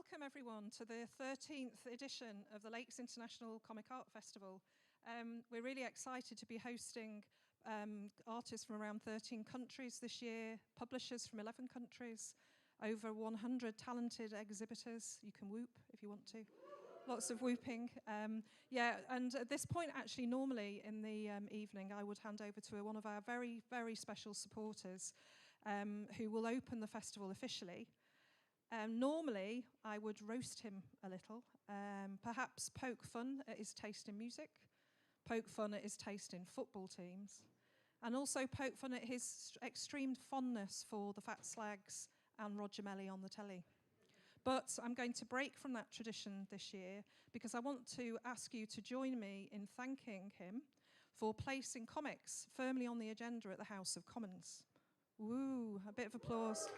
Welcome everyone to the 13th edition of the Lakes International Comic Art Festival. We're really excited to be hosting artists from around 13 countries this year, publishers from 11 countries, over 100 talented exhibitors. You can whoop if you want to. Lots of whooping. Yeah, and at this point, actually, normally in the evening, I would hand over to one of our very, very special supporters who will open the festival officially. Normally, I would roast him a little, perhaps poke fun at his taste in music, poke fun at his taste in football teams, and also poke fun at his extreme fondness for the Fat Slags and Roger Melly on the telly. But I'm going to break from that tradition this year because I want to ask you to join me in thanking him for placing comics firmly on the agenda at the House of Commons. Woo, a bit of applause.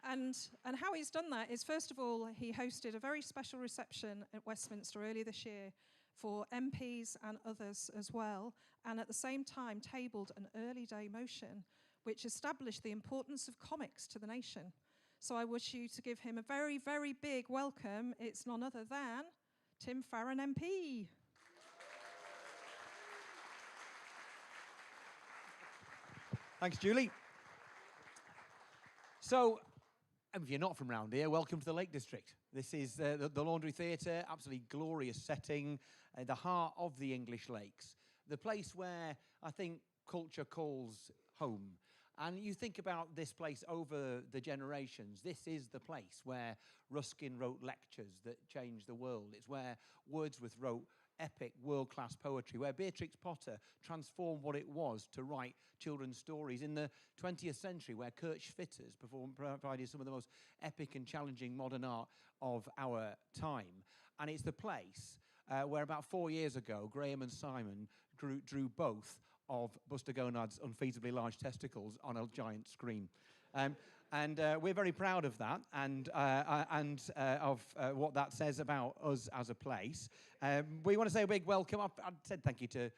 And how he's done that is, first of all, he hosted a very special reception at Westminster earlier this year for MPs and others as well, and at the same time tabled an early day motion which established the importance of comics to the nation. So I wish you to give him a very, very big welcome. It's none other than Tim Farron MP. Thanks, Julie. So, if you're not from round here, welcome to the Lake District. This is the Laundry Theatre, absolutely glorious setting, the heart of the English lakes, the place where I think culture calls home. And you think about this place over the generations, this is the place where Ruskin wrote lectures that changed the world. It's where Wordsworth wrote epic world-class poetry, where Beatrix Potter transformed what it was to write children's stories in the 20th century, where Kirch Fitters provided some of the most epic and challenging modern art of our time. And it's the place where about 4 years ago, Graham and Simon drew both of Buster Gonad's unfeasibly large testicles on a giant screen. And we're very proud of that and of what that says about us as a place. We want to say a big welcome. I've said thank you to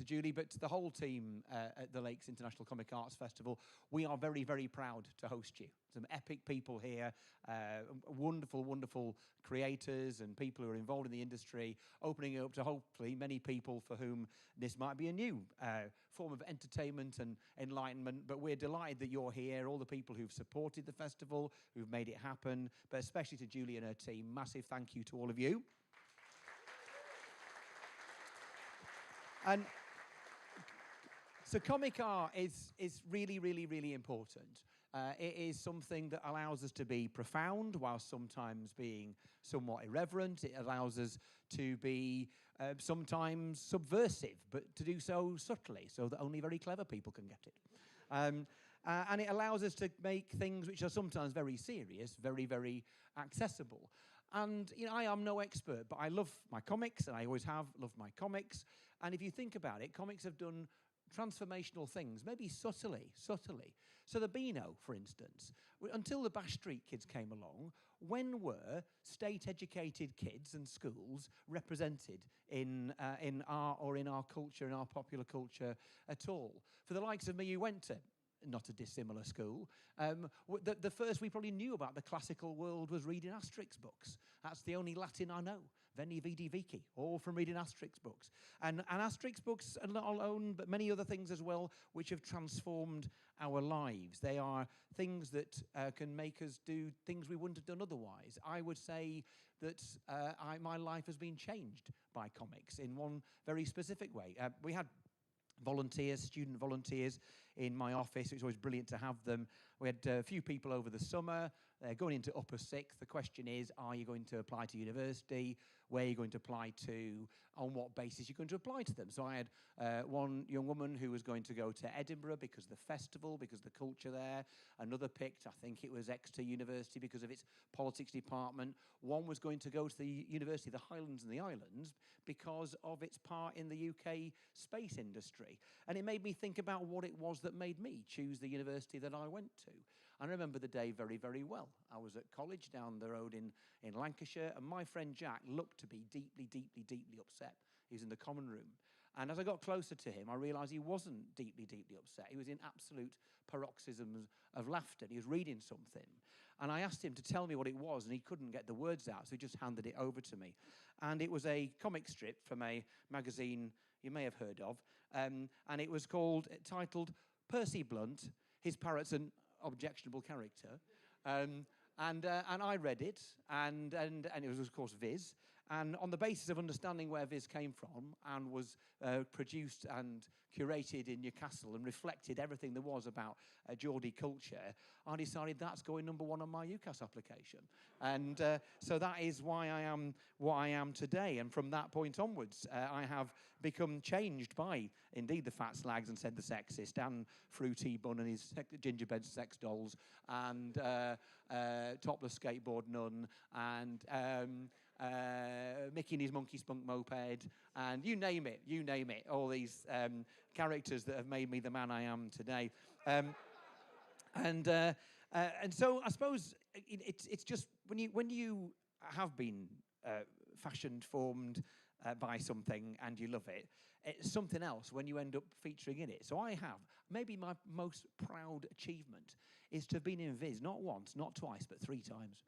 Julie, but to the whole team at the Lakes International Comic Arts Festival. We are very, very proud to host you. Some epic people here, wonderful, wonderful creators and people who are involved in the industry, opening it up to hopefully many people for whom this might be a new form of entertainment and enlightenment. But we're delighted that you're here, all the people who've supported the festival, who've made it happen, but especially to Julie and her team. Massive thank you to all of you. And so comic art is really, really, really important. It is something that allows us to be profound while sometimes being somewhat irreverent. It allows us to be sometimes subversive, but to do so subtly so that only very clever people can get it. And it allows us to make things which are sometimes very serious, very, very accessible. And, you know, I am no expert, but I love my comics, and I always have loved my comics. And if you think about it, comics have done transformational things, maybe subtly. So the Beano, for instance, until the Bash Street Kids came along, when were state-educated kids and schools represented in our culture, in our popular culture at all? For the likes of me who went to not a dissimilar school. The first we probably knew about the classical world was reading Asterix books. That's the only Latin I know. Veni, vidi, vici, all from reading Asterix books. And Asterix books are not alone, but many other things as well, which have transformed our lives. They are things that can make us do things we wouldn't have done otherwise. I would say that my life has been changed by comics in one very specific way. We had volunteers, student volunteers in my office. It was always brilliant to have them. We had a few people over the summer going into upper sixth. The question is, are you going to apply to university? Where are you going to apply to? On what basis you're going to apply to them? So I had one young woman who was going to go to Edinburgh because of the festival, because of the culture there. Another picked, I think it was Exeter University because of its politics department. One was going to go to the University of the Highlands and the Islands because of its part in the UK space industry. And it made me think about what it was that made me choose the university that I went to. I remember the day very, very well. I was at college down the road in Lancashire, and my friend Jack looked to be deeply, deeply, deeply upset. He was in the common room. And as I got closer to him, I realised he wasn't deeply, deeply upset. He was in absolute paroxysms of laughter. He was reading something. And I asked him to tell me what it was, and he couldn't get the words out, so he just handed it over to me. And it was a comic strip from a magazine you may have heard of, and it was titled Percy Blunt, His Parrot's an Objectionable Character. And I read it, and it was, of course, Viz. And on the basis of understanding where Viz came from and was produced and curated in Newcastle and reflected everything there was about Geordie culture, I decided that's going #1 on my UCAS application. And so that is why I am what I am today. And from that point onwards, I have become changed by, indeed, the Fat Slags and Said the Sexist, and Fruity Bun and his gingerbread sex dolls, and Topless Skateboard Nun, and Mickey and his monkey spunk moped, and you name it, all these characters that have made me the man I am today. And so I suppose it's just when you have been fashioned, formed by something and you love it, it's something else when you end up featuring in it. So I have, maybe my most proud achievement is to have been in Viz, not once, not twice, but 3 times.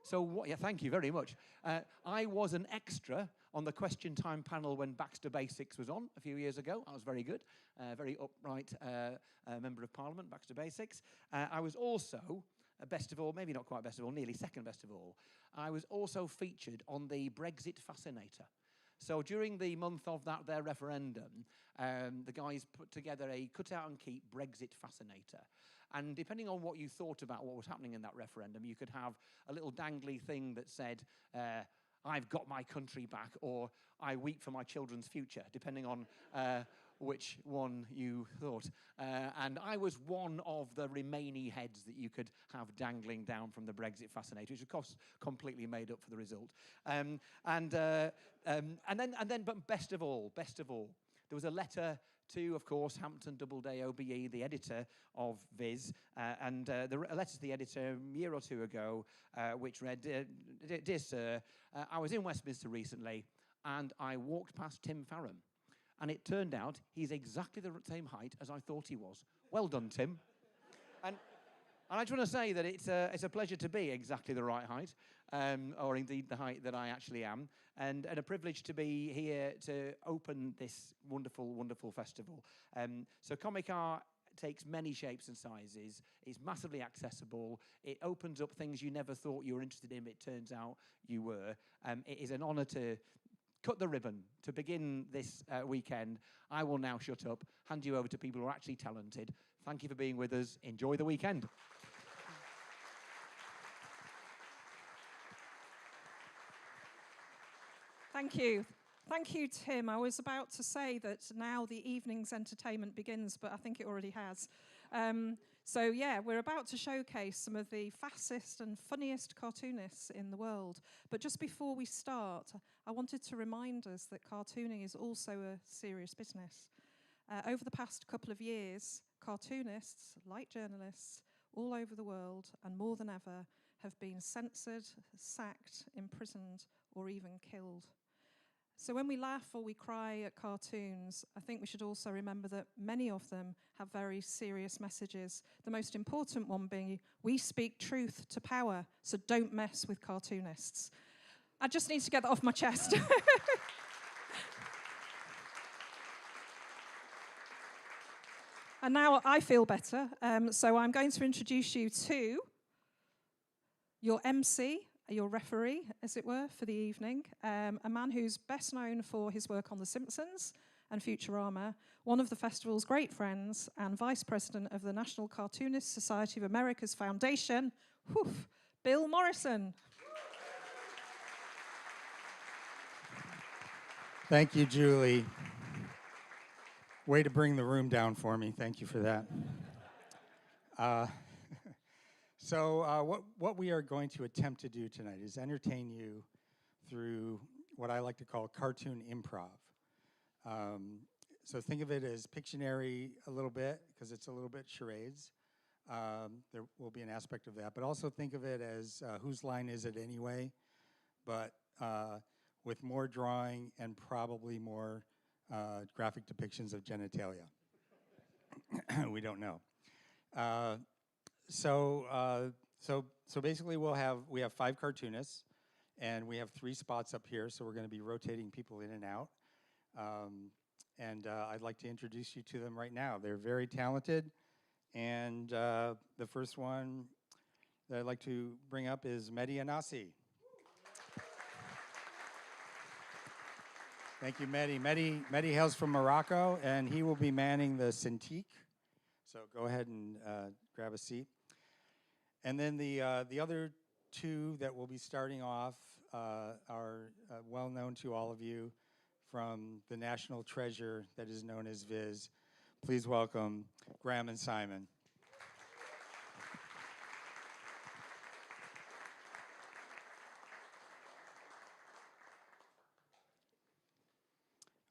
So, yeah, thank you very much. I was an extra on the Question Time panel when Baxter Basics was on a few years ago. I was very good, very upright member of Parliament, Baxter Basics. I was also, best of all, maybe not quite best of all, nearly second best of all, I was also featured on the Brexit Fascinator. So during the month of their referendum, the guys put together a cut out and keep Brexit Fascinator. And depending on what you thought about what was happening in that referendum, you could have a little dangly thing that said, I've got my country back, or I weep for my children's future, depending on which one you thought. And I was one of the remaining heads that you could have dangling down from the Brexit Fascinator, which of course completely made up for the result. And then, but best of all, there was a letter to, of course, Hampton Doubleday OBE, the editor of Viz, and a letter to the editor a year or 2 ago, which read, Dear Sir, I was in Westminster recently, and I walked past Tim Farron, and it turned out he's exactly the same height as I thought he was. Well done, Tim. And I just want to say that it's a pleasure to be exactly the right height, or indeed the height that I actually am, and a privilege to be here to open this wonderful, wonderful festival. So Comic Art takes many shapes and sizes. It's massively accessible. It opens up things you never thought you were interested in, but it turns out you were. It is an honor to cut the ribbon to begin this weekend. I will now shut up, hand you over to people who are actually talented. Thank you for being with us. Enjoy the weekend. Thank you. Thank you, Tim. I was about to say that now the evening's entertainment begins, but I think it already has. So yeah, we're about to showcase some of the fastest and funniest cartoonists in the world. But just before we start, I wanted to remind us that cartooning is also a serious business. Over the past couple of years, cartoonists, like journalists, all over the world, and more than ever, have been censored, sacked, imprisoned, or even killed. So when we laugh or we cry at cartoons, I think we should also remember that many of them have very serious messages. The most important one being, we speak truth to power, so don't mess with cartoonists. I just need to get that off my chest. And now I feel better, so I'm going to introduce you to your MC, your referee, as it were, for the evening, a man who's best known for his work on The Simpsons and Futurama, one of the festival's great friends, and Vice President of the National Cartoonist Society of America's Foundation, Bill Morrison. Thank you, Julie. Way to bring the room down for me. Thank you for that. So what we are going to attempt to do tonight is entertain you through what I like to call cartoon improv. So think of it as Pictionary a little bit, because it's a little bit charades. There will be an aspect of that. But also think of it as whose line is it anyway, but with more drawing and probably more graphic depictions of genitalia. We don't know. So So basically we have 5 cartoonists, and we have 3 spots up here, so we're going to be rotating people in and out. I'd like to introduce you to them right now. They're very talented, and the first one that I'd like to bring up is Mehdi Anasi. Thank you, Mehdi. Mehdi hails from Morocco, and he will be manning the Cintiq. So go ahead and grab a seat. And then the other 2 that will be starting off are well known to all of you from the national treasure that is known as Viz. Please welcome Graham and Simon.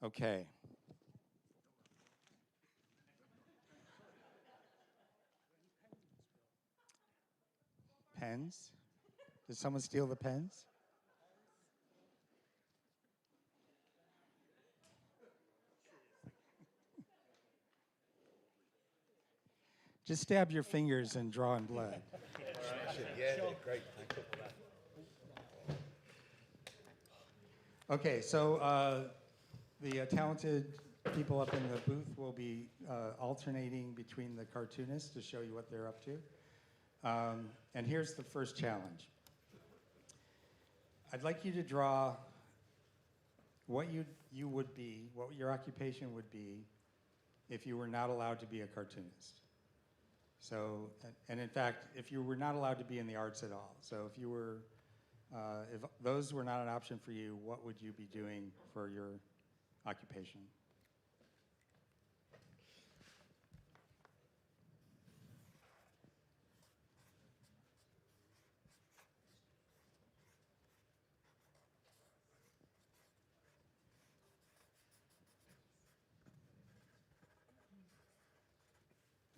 Okay. Pens? Did someone steal the pens? Just stab your fingers and draw in blood. Yeah, great. Okay, so the talented people up in the booth will be alternating between the cartoonists to show you what they're up to. And here's the first challenge. I'd like you to draw what you would be, what your occupation would be if you were not allowed to be a cartoonist. So, and in fact, if you were not allowed to be in the arts at all. So if you were, if those were not an option for you, what would you be doing for your occupation?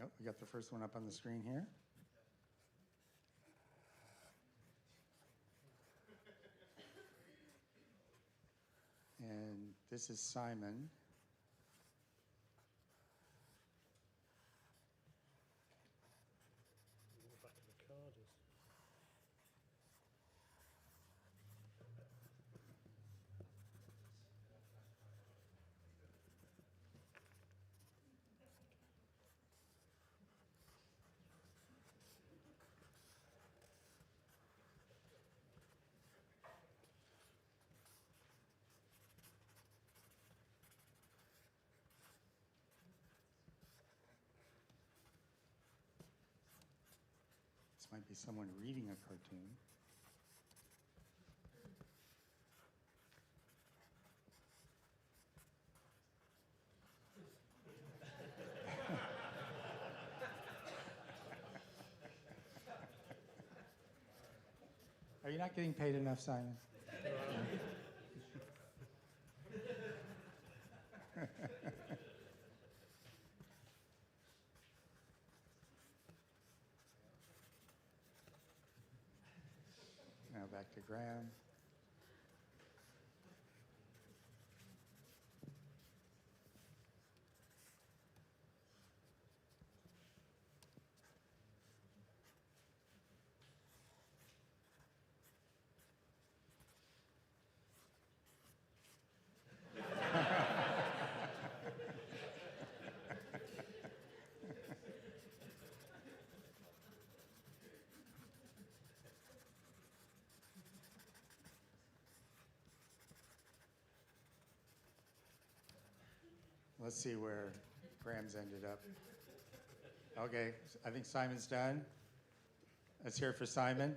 Oh, we got the first one up on the screen here. And this is Simon. The back of the card is. This might be someone reading a cartoon. Are you not getting paid enough, Simon? Now back to Graham. Let's see where Graham's ended up. Okay, I think Simon's done. Let's hear it for Simon.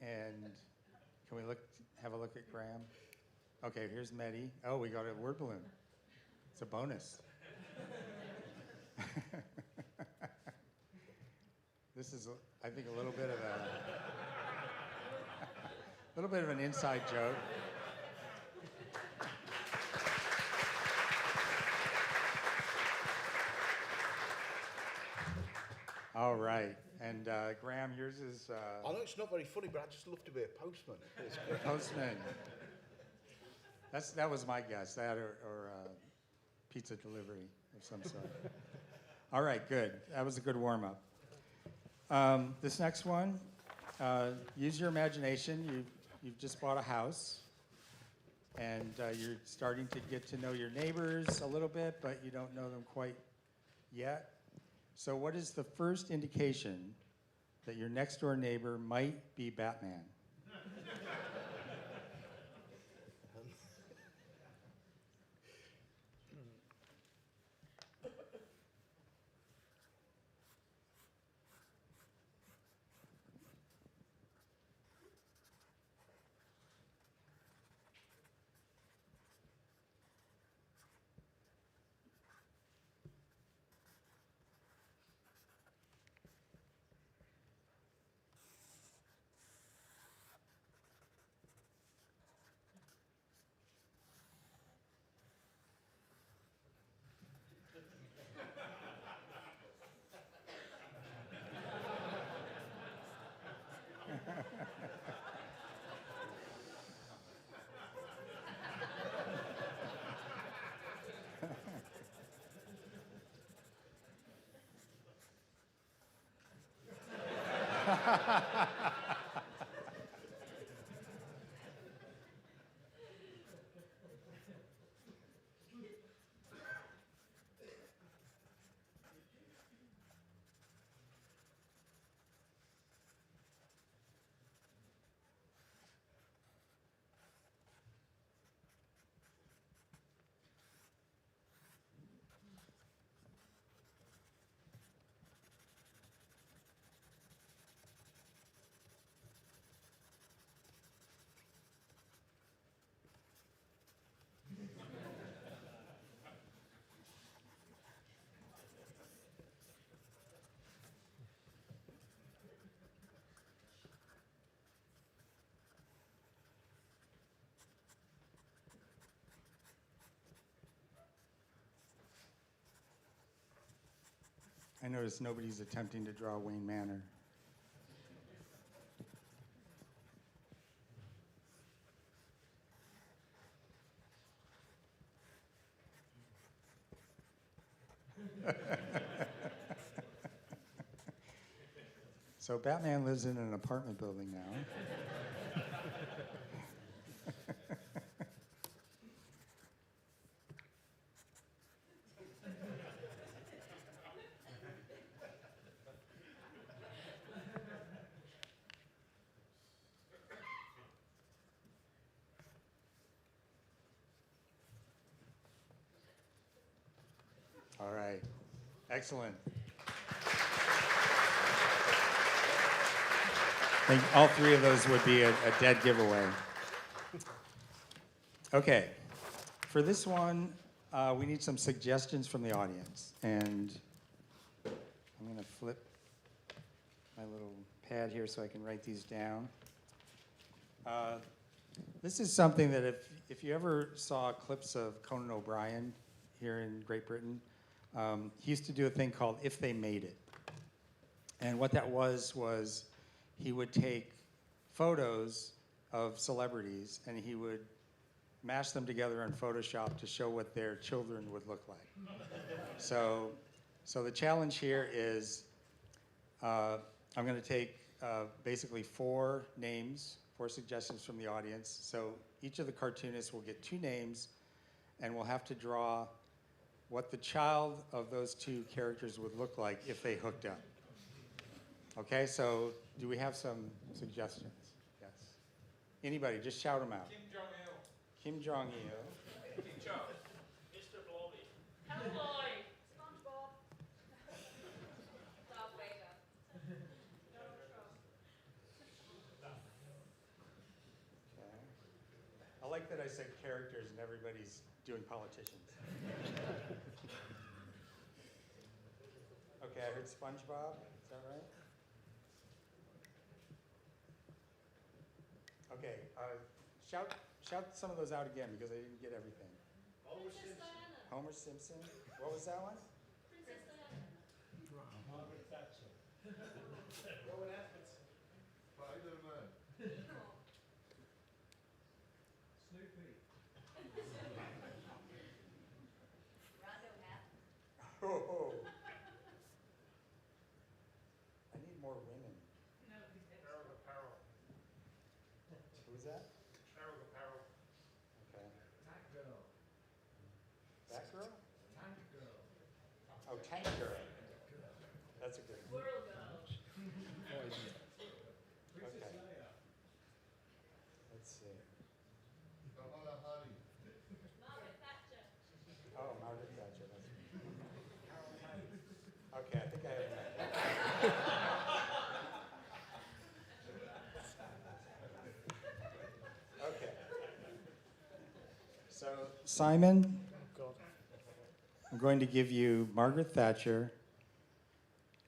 And can we have a look at Graham? Okay, here's Mehdi. Oh, we got a word balloon. It's a bonus. This is, I think, a little bit of an inside joke. All right, and Graham, yours is. I know it's not very funny, but I just love to be a postman. It's great. Postman. That was my guess, that or pizza delivery of some sort. All right, good. That was a good warm-up. This next one, use your imagination. You've just bought a house, and you're starting to get to know your neighbors a little bit, but you don't know them quite yet. So what is the first indication that your next-door neighbor might be Batman? I notice nobody's attempting to draw Wayne Manor. So Batman lives in an apartment building now. All right, excellent. I think all three of those would be a dead giveaway. Okay, for this one, we need some suggestions from the audience. And I'm going to flip my little pad here so I can write these down. This is something that if you ever saw clips of Conan O'Brien here in Great Britain, he used to do a thing called If They Made It. And what that was he would take photos of celebrities and he would mash them together in Photoshop to show what their children would look like. So the challenge here is I'm going to take basically 4 names, 4 suggestions from the audience. So each of the cartoonists will get 2 names, and we'll have to draw what the child of those 2 characters would look like if they hooked up. Okay, so do we have some suggestions? Yes. Anybody, just shout them out. Kim Jong-il. Mr. Blobby. Hellboy. SpongeBob. Darth Vader. Donald Trump. Okay. I like that I said characters and everybody's doing politicians. Okay, I heard SpongeBob. Is that right? Okay, shout some of those out again because I didn't get everything. Princess Diana. Homer Simpson. What was that one? Princess Diana. Margaret Thatcher. Rowan Atkinson. Spider-Man. Eeyore. Snoopy. that? Arrow. Okay. Tank girl. That girl? Tank girl. Oh, Tank Girl. That's a good one. Whirl girl. Princess Okay. Leia. Let's see. Margaret Thatcher. Oh, Margaret Thatcher. That's Carol Tate. okay, I think I have enough. Okay. So, Simon, I'm going to give you Margaret Thatcher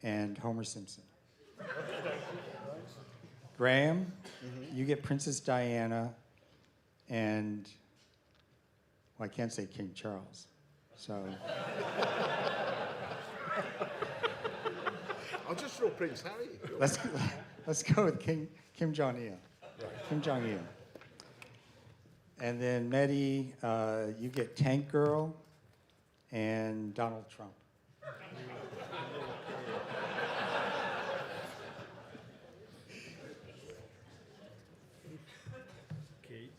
and Homer Simpson. Graham, you get Princess Diana and, well, I can't say King Charles. So, I'll just throw Prince Harry. let's go with Kim Jong-il. Kim Jong-il. And then Mehdi, you get Tank Girl and Donald Trump. Okay.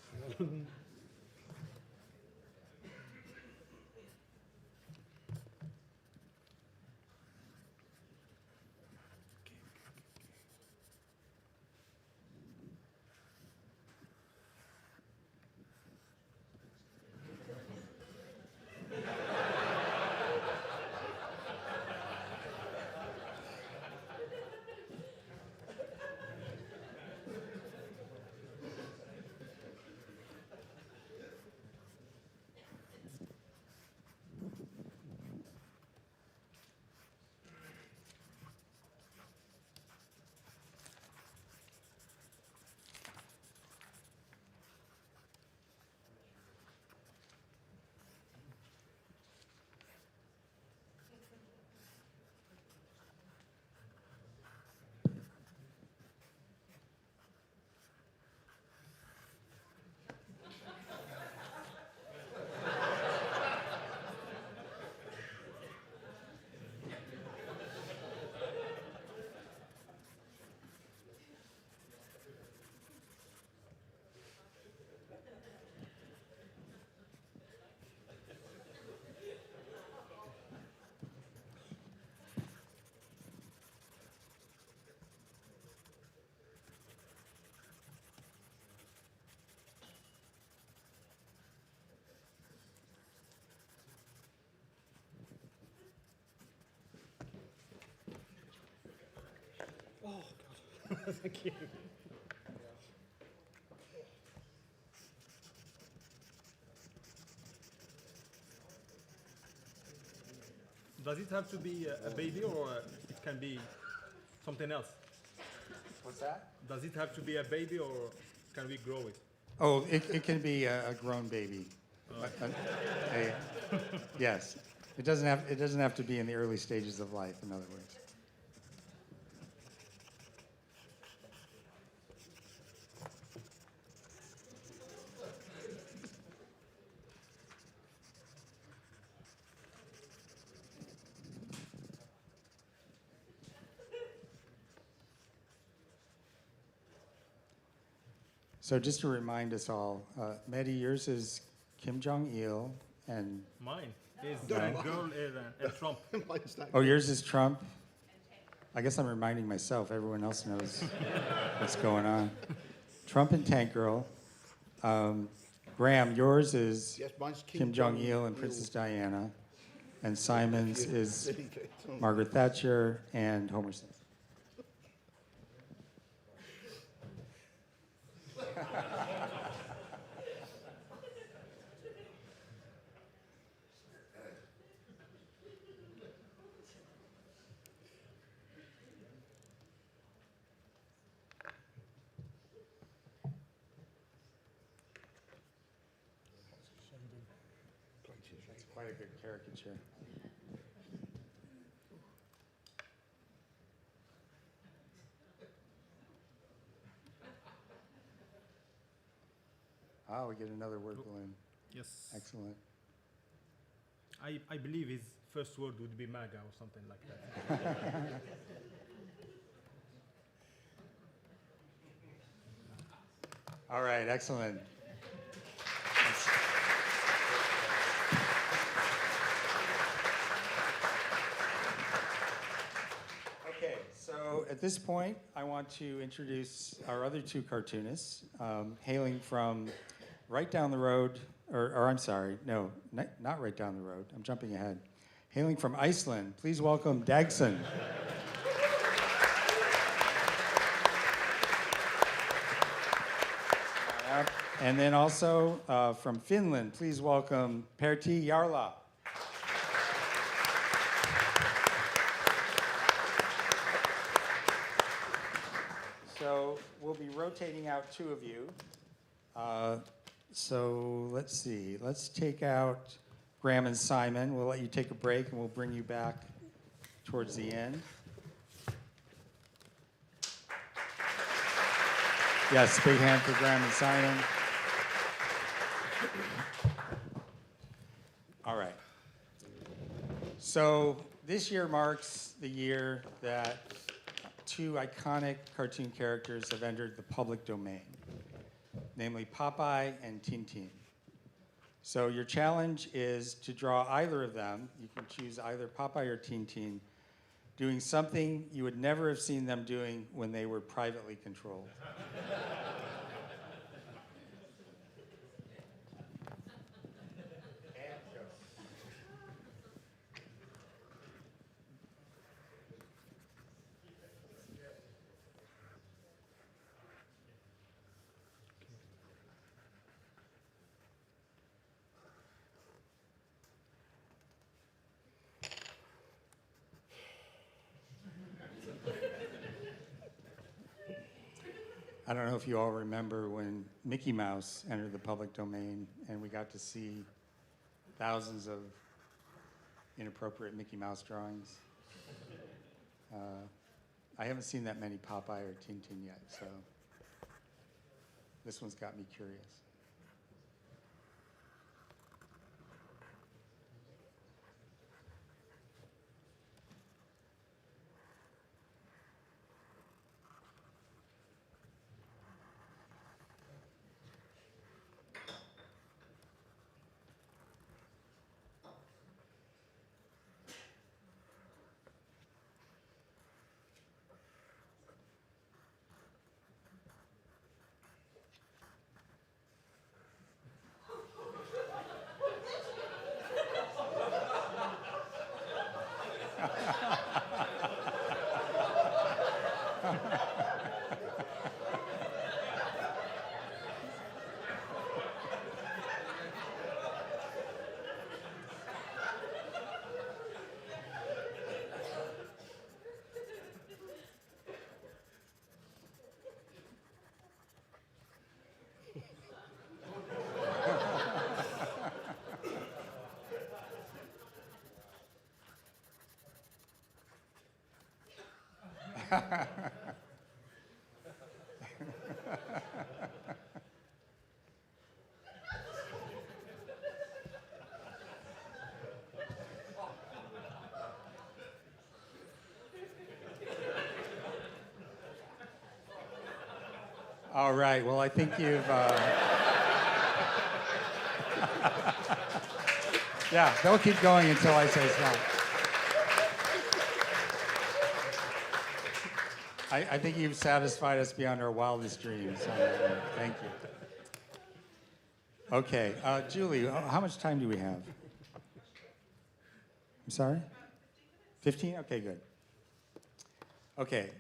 Thank you. Does it have to be a baby or it can be something else? What's that? Does it have to be a baby or can we grow it? Oh, it can be a grown baby. Yes. It doesn't have to be in the early stages of life, in other words. So just to remind us all, Mehdi, yours is Kim Jong-il, and Mine is No. girl and Trump. Mine's that oh, yours is Trump. I guess I'm reminding myself. Everyone else knows what's going on. Trump and Tank Girl. Graham, yours is Yes, mine's Kim Jong-il and Princess Diana, and Simon's is Margaret Thatcher and Homer Simpson. That's quite a good caricature. Ah, we get another word balloon. Yes. Excellent. I believe his first word would be MAGA or something like that. All right, excellent. Okay, so at this point, I want to introduce our other two cartoonists, hailing from right down the road, or I'm sorry, no, not right down the road. I'm jumping ahead. Hailing from Iceland, please welcome Dagson. And then also from Finland, please welcome Pertti Jarla. So we'll be rotating out two of you. So let's see. Let's take out Graham and Simon. We'll let you take a break, and we'll bring you back towards the end. Yes, big hand for Graham and Simon. All right. So this year marks the year that two iconic cartoon characters have entered the public domain, namely Popeye and Tintin. So your challenge is to draw either of them. You can choose either Popeye or Tintin doing something you would never have seen them doing when they were privately controlled. I don't know if you all remember when Mickey Mouse entered the public domain and we got to see thousands of inappropriate Mickey Mouse drawings. I haven't seen that many Popeye or Tintin yet, so this one's got me curious. All right, well, I think you've... Yeah, they'll keep going until I say stop. I think you've satisfied us beyond our wildest dreams. Thank you. Okay, Julie, how much time do we have? I'm sorry? 15? Okay, good. Okay,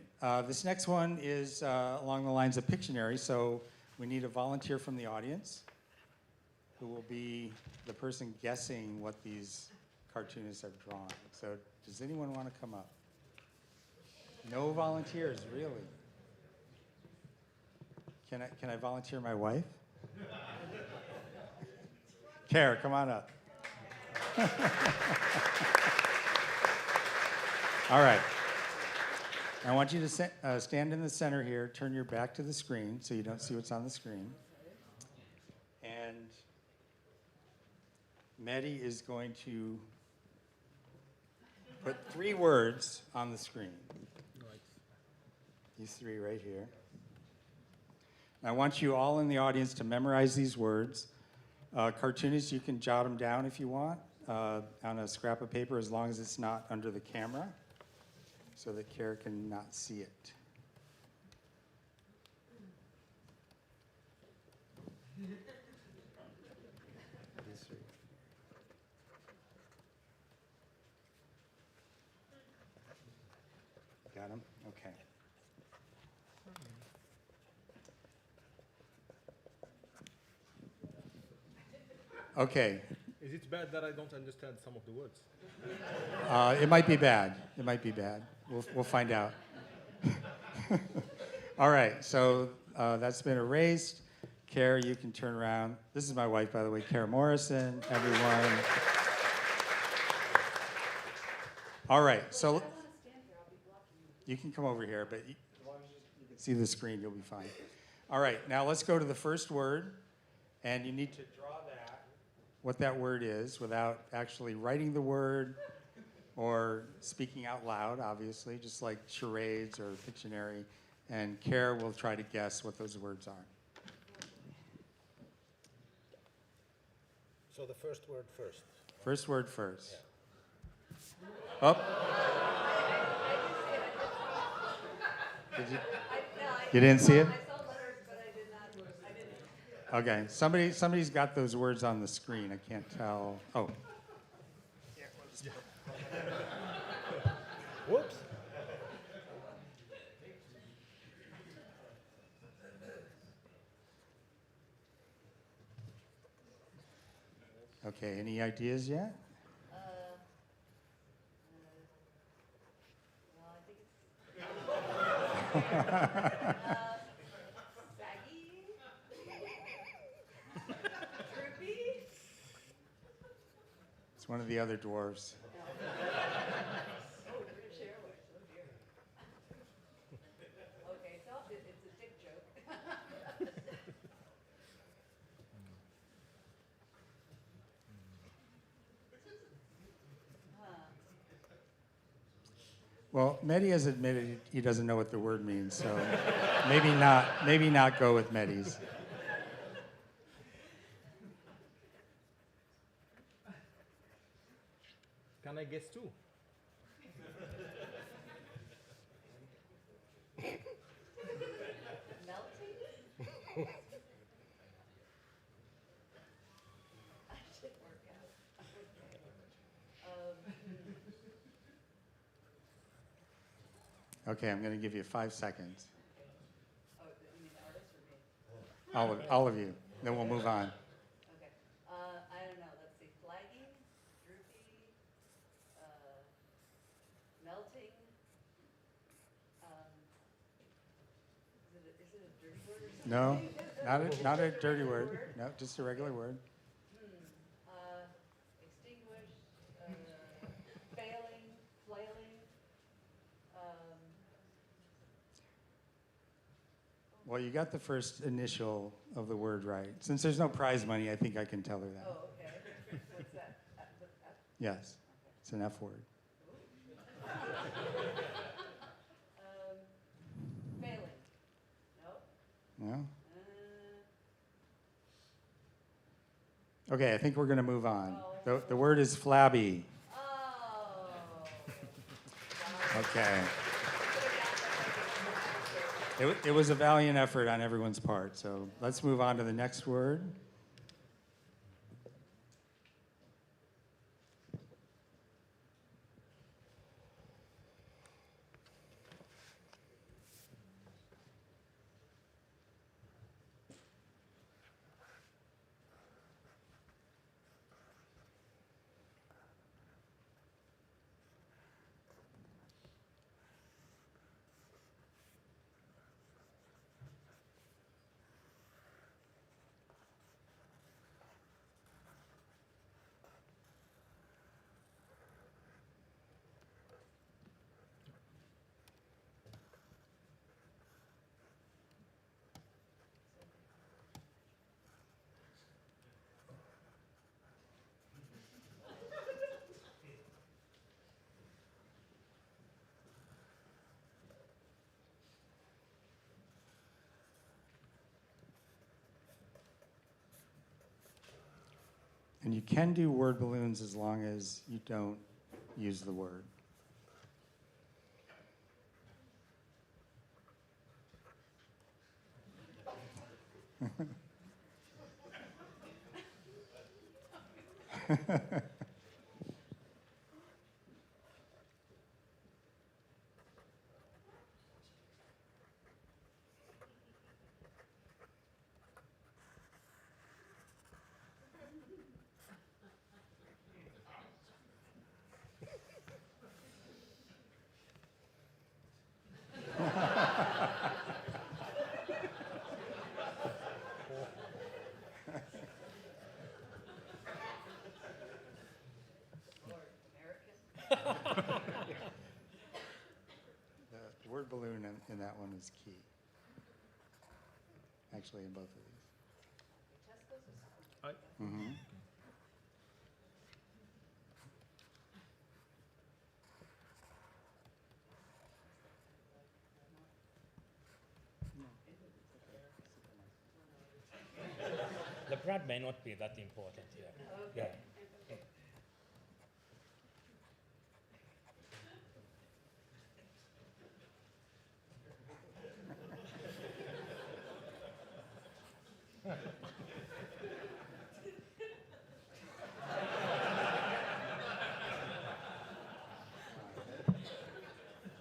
this next one is along the lines of Pictionary, so we need a volunteer from the audience who will be the person guessing what these cartoonists are drawing. So does anyone want to come up? No volunteers, really? Can I volunteer my wife? Kara, come on up. All right. I want you to stand in the center here, turn your back to the screen so you don't see what's on the screen. And Mehdi is going to put 3 words on the screen. These 3 right here. I want you all in the audience to memorize these words. Cartoonists, you can jot them down if you want on a scrap of paper, as long as it's not under the camera, so that Kara can not see it. Got them? Okay. Okay. Is it bad that I don't understand some of the words? It might be bad. It might be bad. We'll find out. All right, so that's been erased. Kara, you can turn around. This is my wife, by the way, Kara Morrison, everyone. All right, so you can come over here, but as long as you can see the screen, you'll be fine. All right, now let's go to the first word, and you need to draw what that word is without actually writing the word or speaking out loud, obviously, just like charades or Pictionary. And Kara will try to guess what those words are. So the first word first. First word first. Up. You didn't see it? Okay, somebody's got those words on the screen. I can't tell. Oh. Whoops. Okay, any ideas yet? It's one of the other dwarves. Well, Mehdi has admitted he doesn't know what the word means, so maybe not go with Mehdi's. Can I guess too? Okay, I'm going to give you 5 seconds. Oh, you mean the artist or me? All of you. Then we'll move on. Okay. I don't know. Let's see. Flagging, droopy, melting. Is it a dirty word or something? No, not a dirty word. No, just a regular word. Extinguish, failing, flailing. Well, you got the first initial of the word right. Since there's no prize money, I think I can tell her that. Oh, okay. What's that? Yes, it's an F word. Failing. No. No? Okay, I think we're going to move on. The word is flabby. Oh. Okay. It was a valiant effort on everyone's part, so let's move on to the next word. And you can do word balloons as long as you don't use the word. The word balloon in that one is key. Actually, in both of these. Mm-hmm. The brand may not be that important here. Yeah.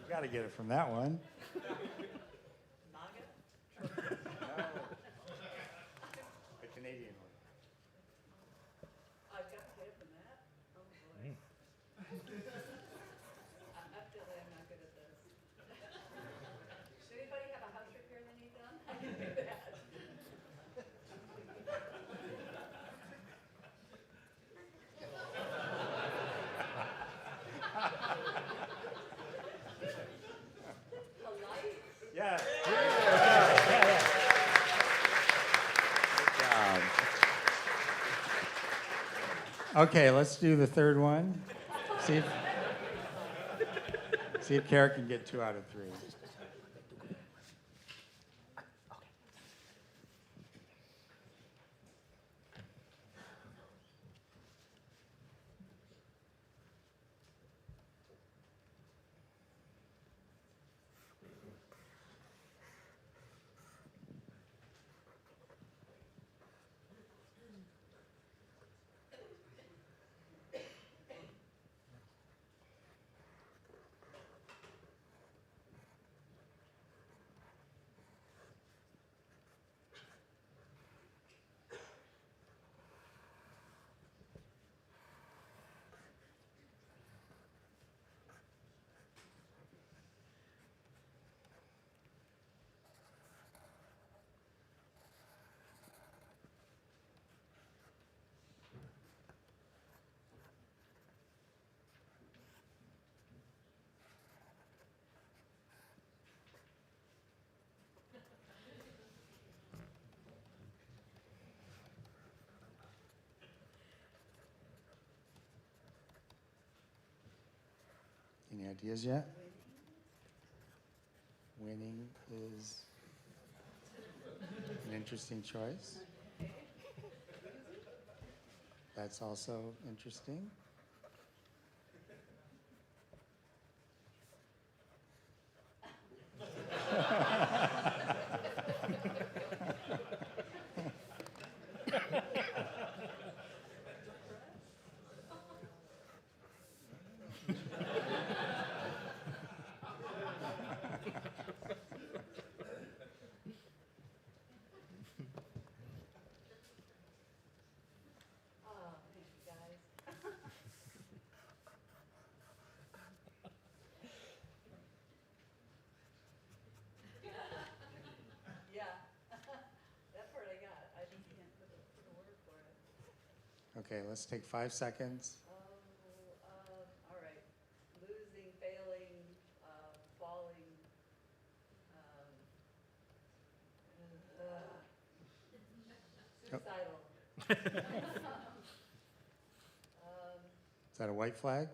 You got to get it from that one. Naga? The Canadian one. I've got to get it from that? Oh, boy. I feel like I'm not good at this. Does anybody have a house repair they need done? I can do that. Polite? Yeah. Okay, let's do the third one. See if Kara can get 2 out of 3. Any ideas yet? Winning is an interesting choice. That's also interesting. Oh, thank you, guys. Yeah. That part I got. I just can't put a word for it. Okay, let's take 5 seconds. All right. Losing, failing, falling. Suicidal. Is that a white flag?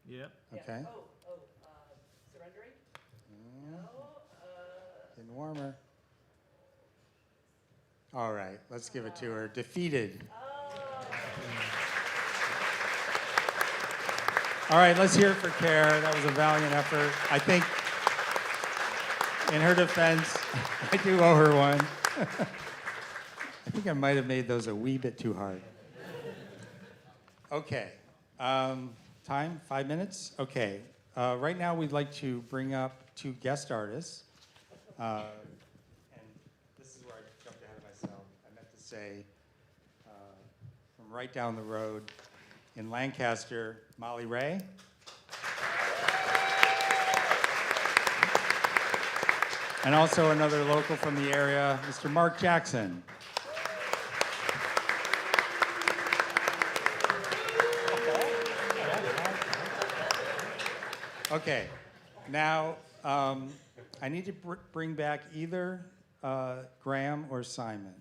Yeah. Yeah. Okay. Surrendering? Mm, No. Getting warmer. All right, let's give it to her. Defeated. Oh. All right, let's hear it for Care. That was a valiant effort. I think, in her defense, I do owe her one. I think I might have made those a wee bit too hard. Okay. Time? 5 minutes? Okay. Right now, we'd like to bring up 2 guest artists. And this is where I jumped ahead of myself. I meant to say, from right down the road in Lancaster, Molly Ray. And also another local from the area, Mr. Mark Jackson. Okay, now I need to bring back either Graham or Simon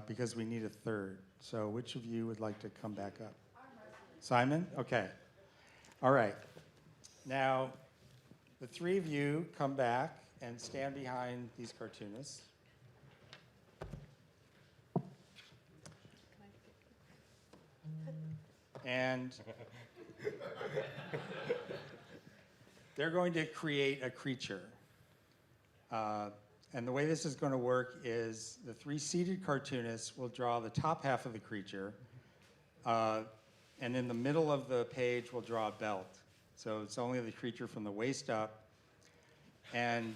because we need a third. So which of you would like to come back up? Simon? Okay. All right. Now, the 3 of you come back and stand behind these cartoonists. And they're going to create a creature. And the way this is going to work is the 3 seated cartoonists will draw the top half of the creature, and in the middle of the page we'll draw a belt. So it's only the creature from the waist up, and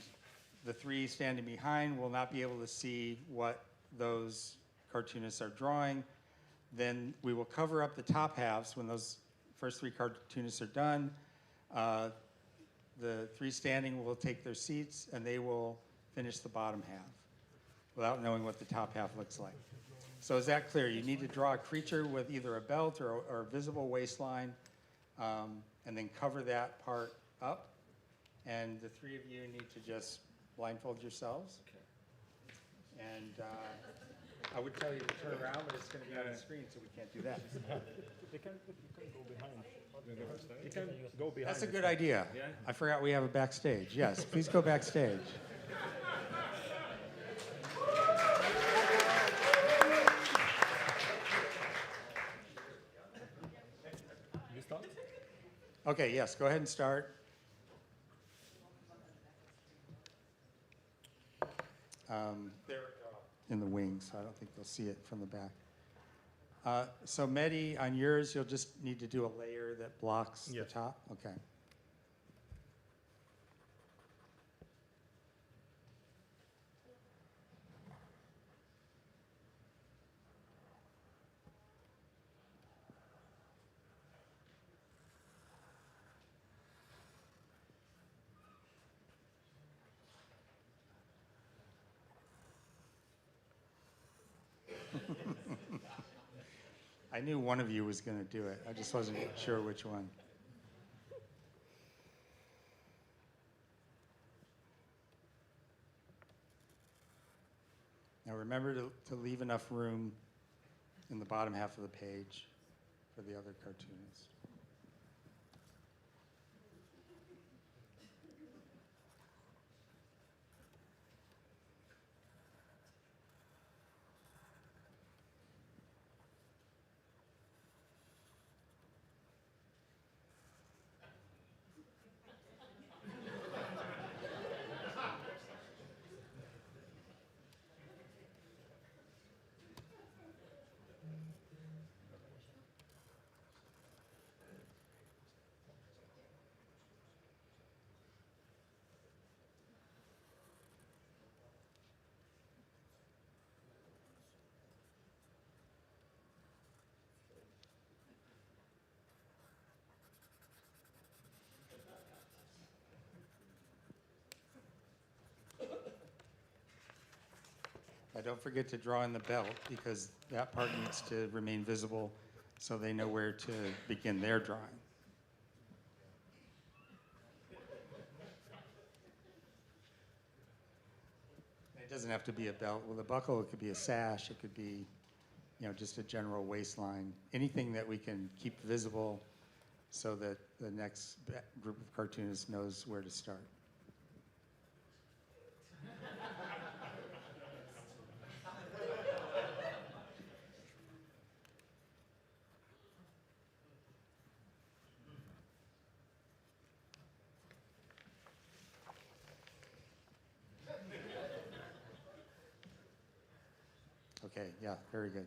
the 3 standing behind will not be able to see what those cartoonists are drawing. Then we will cover up the top halves when those first 3 cartoonists are done. The 3 standing will take their seats, and they will finish the bottom half without knowing what the top half looks like. So is that clear? You need to draw a creature with either a belt or a visible waistline, and then cover that part up. And the 3 of you need to just blindfold yourselves. Okay. And I would tell you to turn around, but it's going to be on the screen, so we can't do that. You can go behind. You can go behind. That's a good idea. Yeah? I forgot we have a backstage. Yes, please go backstage. You start? Okay, yes, go ahead and start. They're in the wings, so I don't think they'll see it from the back. So Mehdi, on yours, you'll just need to do a layer that blocks the top? Okay. I knew one of you was going to do it. I just wasn't sure which one. Now remember to leave enough room in the bottom half of the page for the other cartoonist. Don't forget to draw in the belt because that part needs to remain visible so they know where to begin their drawing. It doesn't have to be a belt. With a buckle, it could be a sash. It could be, just a general waistline. Anything that we can keep visible so that the next group of cartoonists knows where to start. Okay, yeah, very good.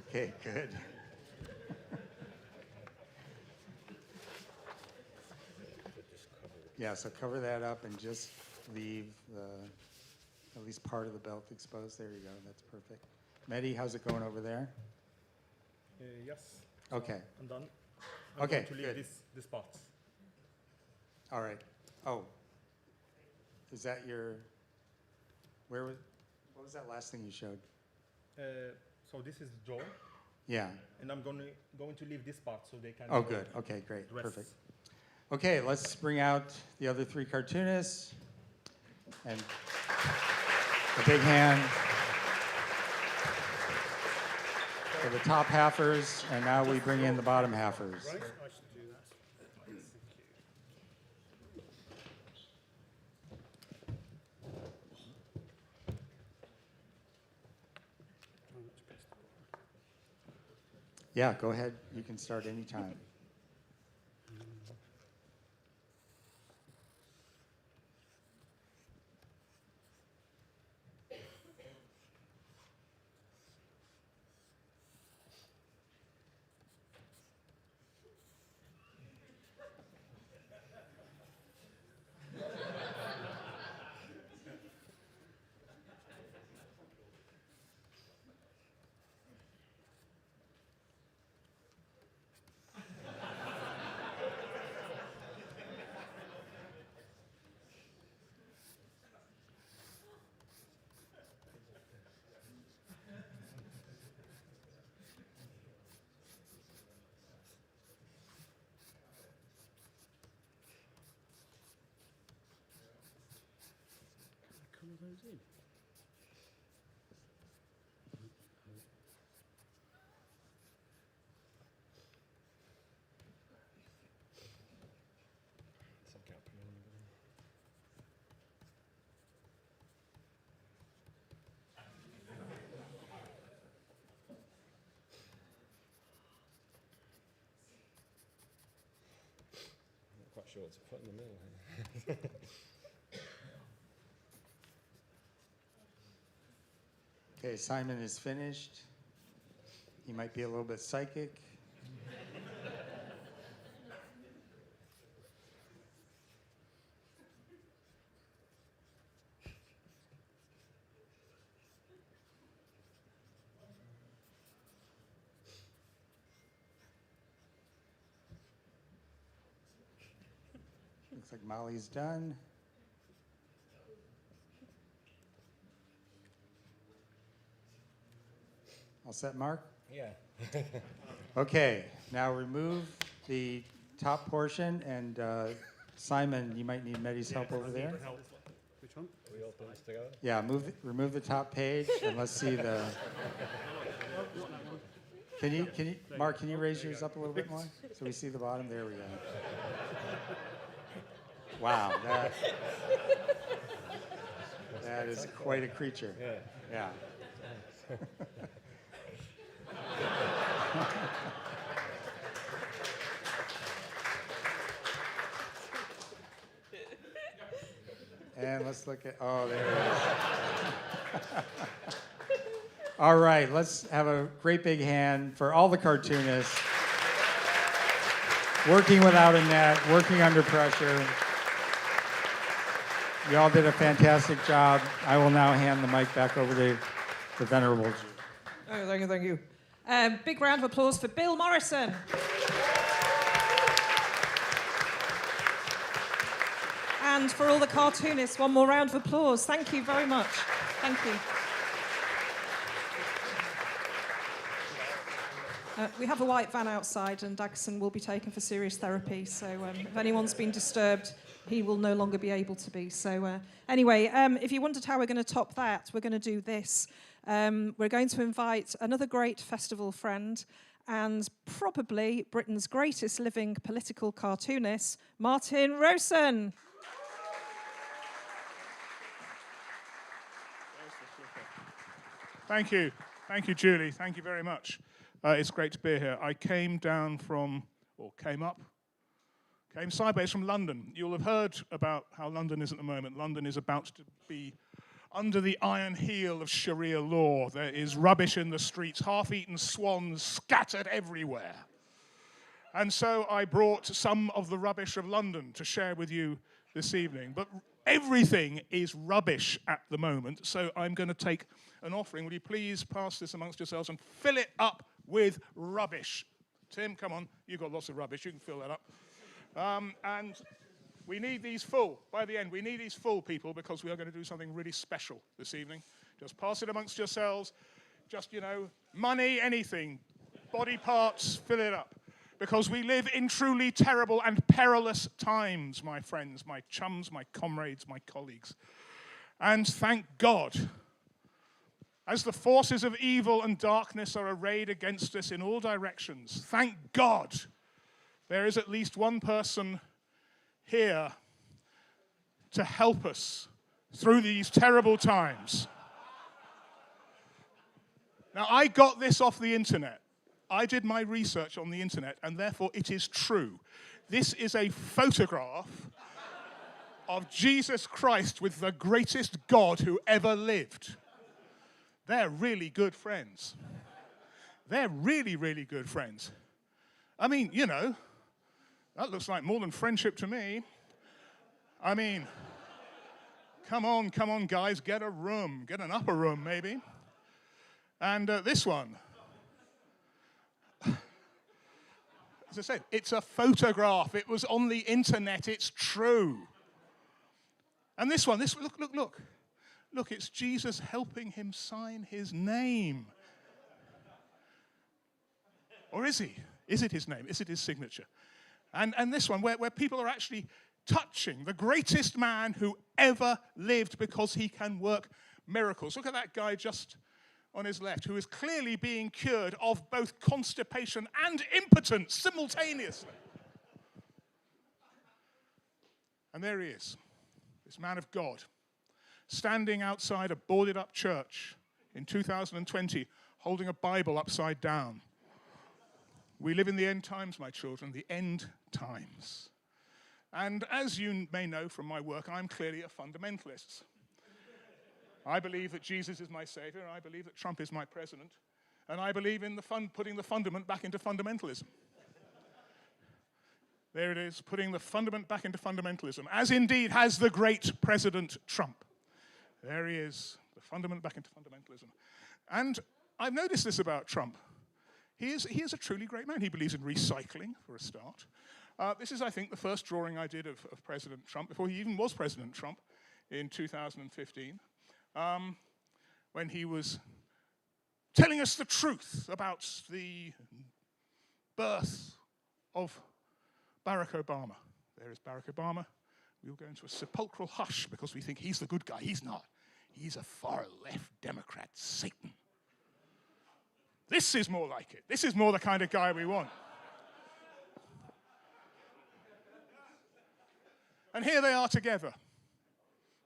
Okay, good. Yeah, so cover that up and just leave at least part of the belt exposed. There you go, that's perfect. Mehdi, how's it going over there? Yes. Okay. I'm done. I'm Okay, going to leave good. this part. All right. Oh, is that your, what was that last thing you showed? So this is the jaw, Yeah. and I'm going to leave this part so they can. Oh, good. Okay, great. rest. Perfect. Okay, let's bring out the other three cartoonists. And a big hand for the top halfers, and now we bring in the bottom halfers. Right? I should do that. Thank you. Yeah, go ahead. You can start anytime. Quite sure it's a foot in the middle here. Okay, Simon is finished. He might be a little bit psychic. Looks like Molly's done. All set, Mark? Yeah. Okay, now remove the top portion, and Simon, you might need Mehdi's help over there. Which one? We all put this together? Yeah, remove the top page, and let's see the. Can you, Mark? Can you raise yours up a little bit more so we see the bottom? There we go. Wow, that is quite a creature. Yeah. Yeah. And let's look at, oh, there it is. All right, let's have a great big hand for all the cartoonists. Working without a net, working under pressure. You all did a fantastic job. I will now hand the mic back over to the Venerable Jew. Oh, thank you, thank you. Big round of applause for Bill Morrison. And for all the cartoonists, one more round of applause. Thank you very much. Thank you. We have a white van outside, and Dagson will be taken for serious therapy. So if anyone's been disturbed, he will no longer be able to be. So anyway, if you wondered how we're going to top that, we're going to do this. We're going to invite another great festival friend and probably Britain's greatest living political cartoonist, Martin Rowson. Thank you, Julie. Thank you very much. It's great to be here. I came sideways from London. You'll have heard about how London is at the moment. London is about to be under the iron heel of Sharia law. There is rubbish in the streets, half-eaten swans scattered everywhere. And so I brought some of the rubbish of London to share with you this evening. But everything is rubbish at the moment, so I'm going to take an offering. Will you please pass this amongst yourselves and fill it up with rubbish? Tim, come on, you've got lots of rubbish, you can fill that up. And we need these full. By the end, we need these full, people, because we are going to do something really special this evening. Just pass it amongst yourselves. Just, money, anything, body parts, fill it up. Because we live in truly terrible and perilous times, my friends, my chums, my comrades, my colleagues. And thank God, as the forces of evil and darkness are arrayed against us in all directions, thank God there is at least one person here to help us through these terrible times. Now, I got this off the internet. I did my research on the internet, and therefore it is true. This is a photograph of Jesus Christ with the greatest God who ever lived. They're really good friends. They're really, really good friends. I mean, that looks like more than friendship to me. I mean, come on, guys, get a room. Get an upper room, maybe. And this one. As I said, it's a photograph. It was on the internet. It's true. And this one, look. Look, it's Jesus helping him sign his name. Or is he? Is it his name? Is it his signature? And this one, where people are actually touching the greatest man who ever lived because he can work miracles. Look at that guy just on his left, who is clearly being cured of both constipation and impotence simultaneously. And there he is, this man of God, standing outside a boarded-up church in 2020, holding a Bible upside down. We live in the end times, my children, the end times. And as you may know from my work, I'm clearly a fundamentalist. I believe that Jesus is my savior, I believe that Trump is my president, and I believe in putting the fundament back into fundamentalism. There it is, putting the fundament back into fundamentalism, as indeed has the great President Trump. There he is, the fundament back into fundamentalism. And I've noticed this about Trump. He is a truly great man. He believes in recycling, for a start. This is, I think, the first drawing I did of President Trump, before he even was President Trump, in 2015, when he was telling us the truth about the birth of Barack Obama. There is Barack Obama. We'll go into a sepulchral hush because we think he's the good guy. He's not. He's a far-left Democrat, Satan. This is more like it. This is more the kind of guy we want. And here they are together.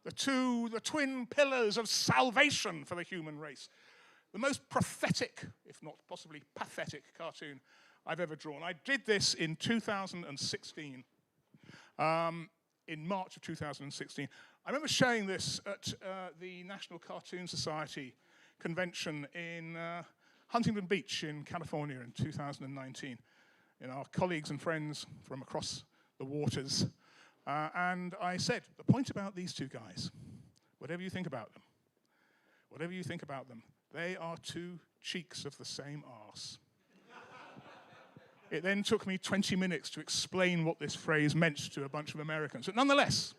The twin pillars of salvation for the human race. The most prophetic, if not possibly pathetic, cartoon I've ever drawn. I did this in 2016. In March of 2016. I remember showing this at the National Cartoon Society convention in Huntington Beach in California in 2019. Our colleagues and friends from across the waters. And I said, the point about these two guys, whatever you think about them, they are two cheeks of the same arse. It then took me 20 minutes to explain what this phrase meant to a bunch of Americans. But nonetheless,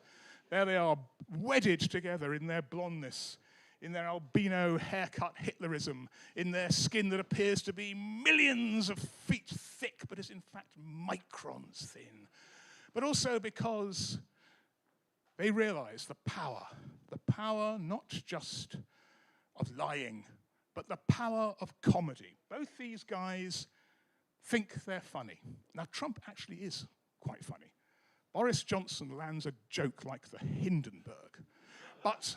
there they are, wedded together in their blondness, in their albino haircut Hitlerism, in their skin that appears to be millions of feet thick, but is in fact microns thin. But also because they realize the power not just of lying, but the power of comedy. Both these guys think they're funny. Now, Trump actually is quite funny. Boris Johnson lands a joke like the Hindenburg. But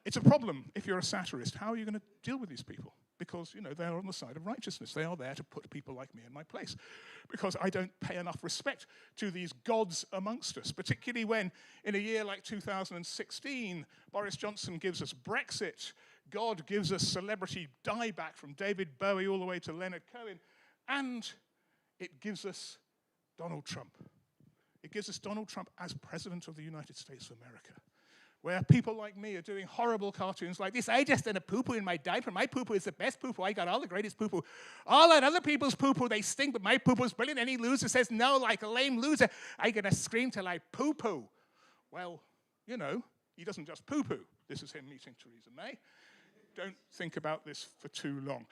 it's a problem if you're a satirist. How are you going to deal with these people? Because, they're on the side of righteousness. They are there to put people like me in my place. Because I don't pay enough respect to these gods amongst us, particularly when, in a year like 2016, Boris Johnson gives us Brexit, God gives us celebrity dieback from David Bowie all the way to Leonard Cohen, and it gives us Donald Trump. It gives us Donald Trump as President of the United States of America, where people like me are doing horrible cartoons like this. I just did a poo-poo in my diaper. My poo-poo is the best poo-poo. I got all the greatest poo-poo. All that other people's poo-poo, they stink, but my poo-poo is brilliant. Any loser says no like a lame loser. I gonna scream till I poo-poo. Well, he doesn't just poo-poo. This is him meeting Theresa May. Don't think about this for too long.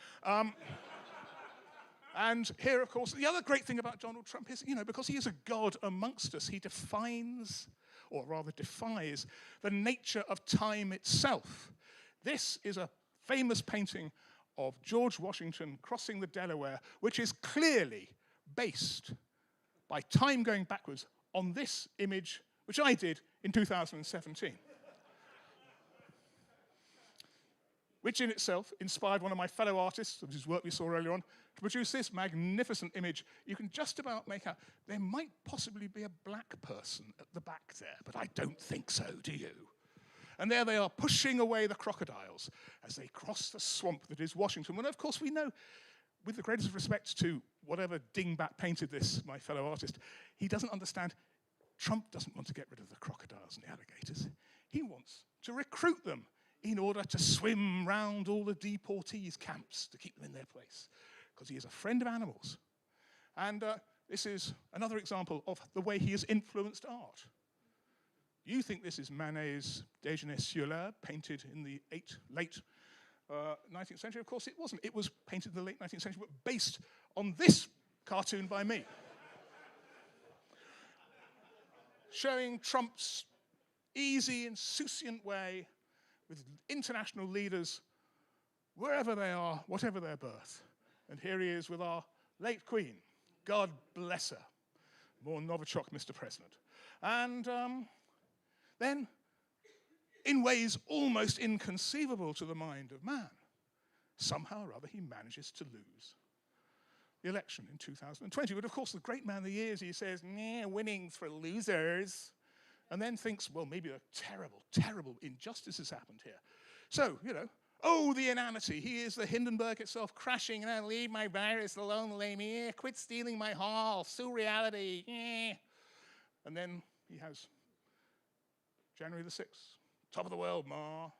And here, of course, the other great thing about Donald Trump is, because he is a god amongst us, he defines, or rather defies, the nature of time itself. This is a famous painting of George Washington crossing the Delaware, which is clearly based, by time going backwards, on this image, which I did in 2017. Which in itself inspired one of my fellow artists, whose work we saw earlier on, to produce this magnificent image. You can just about make out there might possibly be a black person at the back there, but I don't think so, do you? And there they are, pushing away the crocodiles as they cross the swamp that is Washington. Well, of course, we know, with the greatest respect to whatever dingbat painted this, my fellow artist, he doesn't understand. Trump doesn't want to get rid of the crocodiles and the alligators. He wants to recruit them in order to swim round all the deportees' camps to keep them in their place, because he is a friend of animals. And this is another example of the way he has influenced art. You think this is Manet's Déjeuner sur l'herbe, painted in the late 19th century. Of course it wasn't. It was painted in the late 19th century, but based on this cartoon by me. Showing Trump's easy, insouciant way with international leaders, wherever they are, whatever their birth. And here he is with our late Queen. God bless her. More Novichok, Mr. President. And then, in ways almost inconceivable to the mind of man, somehow or other he manages to lose the election in 2020. But of course, the great man of the years, he says, nah, winning's for losers. And then thinks, well, maybe a terrible, terrible injustice has happened here. So, oh, the inanity. He is the Hindenburg itself, crashing, leave my virus alone, lame, quit stealing my hall, sue reality, And then he has January the 6th, top of the world, ma,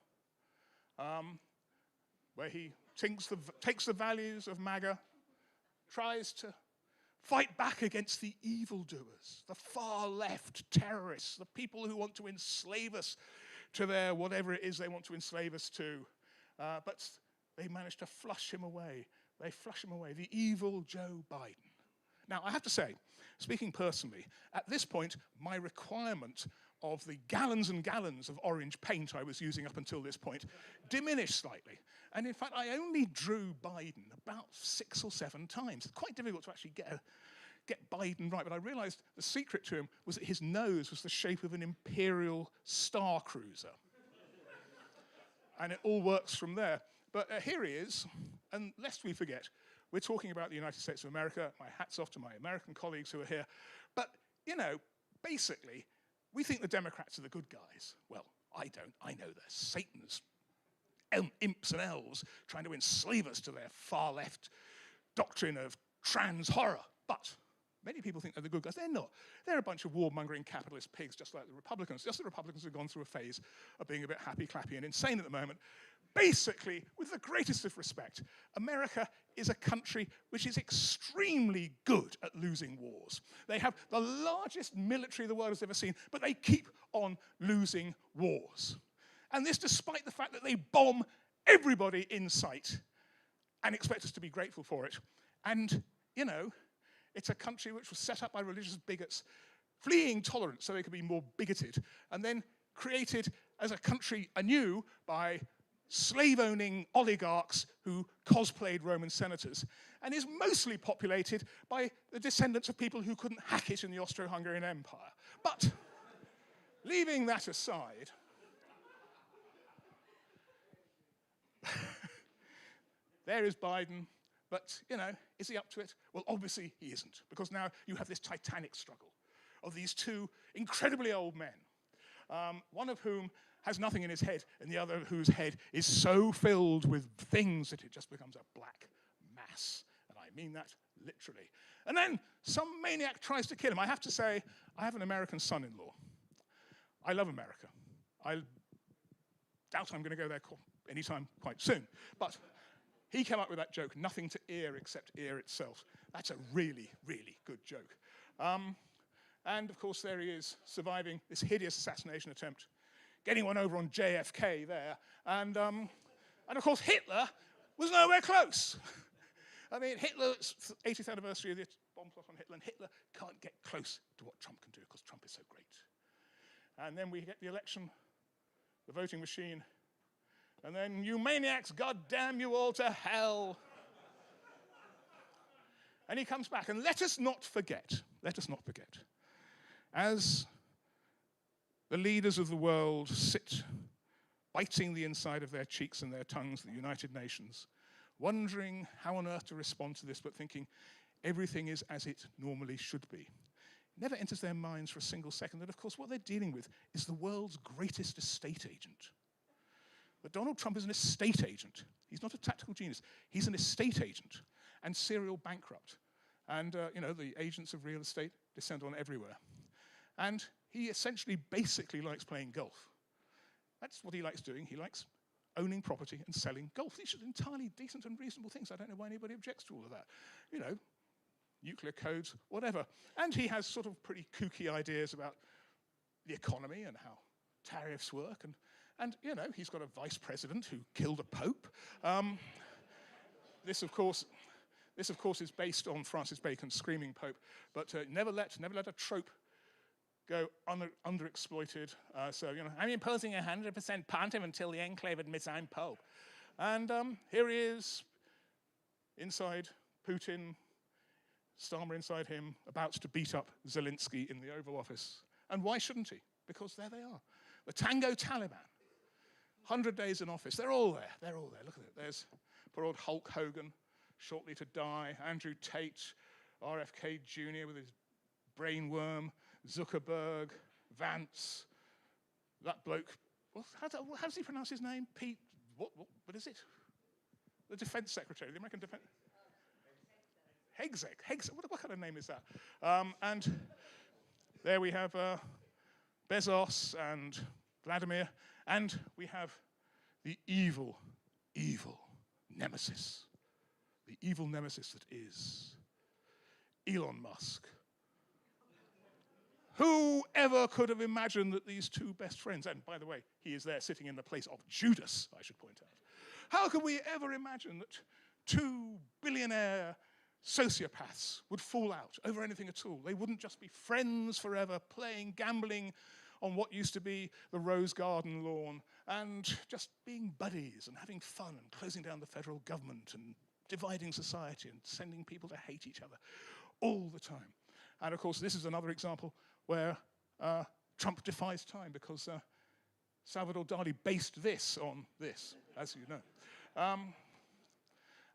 where he takes the values of MAGA, tries to fight back against the evildoers, the far left terrorists, the people who want to enslave us to their whatever it is they want to enslave us to. But they manage to flush him away. They flush him away, the evil Joe Biden. Now, I have to say, speaking personally, at this point, my requirement of the gallons and gallons of orange paint I was using up until this point diminished slightly. And in fact, I only drew Biden about 6 or 7 times. It's quite difficult to actually get Biden right, but I realized the secret to him was that his nose was the shape of an Imperial Star Cruiser. And it all works from there. But here he is, and lest we forget, we're talking about the United States of America. My hat's off to my American colleagues who are here. But, basically, we think the Democrats are the good guys. Well, I don't. I know they're Satan's imps and elves trying to enslave us to their far-left doctrine of trans horror. But many people think they're the good guys. They're not. They're a bunch of warmongering capitalist pigs, just like the Republicans. Just the Republicans have gone through a phase of being a bit happy-clappy and insane at the moment. Basically, with the greatest of respect, America is a country which is extremely good at losing wars. They have the largest military the world has ever seen, but they keep on losing wars. And this despite the fact that they bomb everybody in sight and expect us to be grateful for it. And, you know, it's a country which was set up by religious bigots, fleeing tolerance so they could be more bigoted, and then created as a country anew by slave-owning oligarchs who cosplayed Roman senators, and is mostly populated by the descendants of people who couldn't hack it in the Austro-Hungarian Empire. But leaving that aside, there is Biden, but, you know, is he up to it? Well, obviously he isn't, because now you have this titanic struggle of these two incredibly old men, one of whom has nothing in his head, and the other whose head is so filled with things that it just becomes a black mass. And I mean that literally. And then some maniac tries to kill him. I have to say, I have an American son-in-law. I love America. I doubt I'm going to go there anytime quite soon. But he came up with that joke, nothing to ear except ear itself. That's a really, really good joke. And of course, there he is, surviving this hideous assassination attempt, getting one over on JFK there. And of course, Hitler was nowhere close. I mean, Hitler's 80th anniversary of the bomb plot on Hitler, and Hitler can't get close to what Trump can do because Trump is so great. And then we get the election, the voting machine, and then, you maniacs, God damn you all to hell. And he comes back. And let us not forget, as the leaders of the world sit biting the inside of their cheeks and their tongues, the United Nations, wondering how on earth to respond to this, but thinking everything is as it normally should be. It never enters their minds for a single second that, of course, what they're dealing with is the world's greatest estate agent. But Donald Trump is an estate agent. He's not a tactical genius. He's an estate agent and serial bankrupt. And, you know, the agents of real estate descend on everywhere. And he essentially basically likes playing golf. That's what he likes doing. He likes owning property and selling golf. These are entirely decent and reasonable things. I don't know why anybody objects to all of that. You know, nuclear codes, whatever. And he has sort of pretty kooky ideas about the economy and how tariffs work. And you know, he's got a vice president who killed a pope. This, of course, is based on Francis Bacon's Screaming Pope. But never let a trope go underexploited. So, you know, I'm imposing 100% pontiff until the enclave admits I'm Pope. And here he is, inside Putin, Starmer inside him, about to beat up Zelensky in the Oval Office. And why shouldn't he? Because there they are. The Tango Taliban. 100 days in office. They're all there. They're all there. Look at it. There's poor old Hulk Hogan, shortly to die. Andrew Tate, RFK Jr. with his brain worm. Zuckerberg, Vance, that bloke. Well, how does he pronounce his name? Pete, what is it? The Defense Secretary, the American Defense. Hegseth. What kind of name is that? And there we have Bezos and Vladimir. And we have the evil nemesis. The evil nemesis that is Elon Musk. Who ever could have imagined that these two best friends, and by the way, he is there sitting in the place of Judas, I should point out. How could we ever imagine that two billionaire sociopaths would fall out over anything at all? They wouldn't just be friends forever, playing, gambling on what used to be the Rose Garden lawn, and just being buddies and having fun and closing down the federal government and dividing society and sending people to hate each other all the time. And of course, this is another example where Trump defies time, because Salvador Dali based this on this, as you know.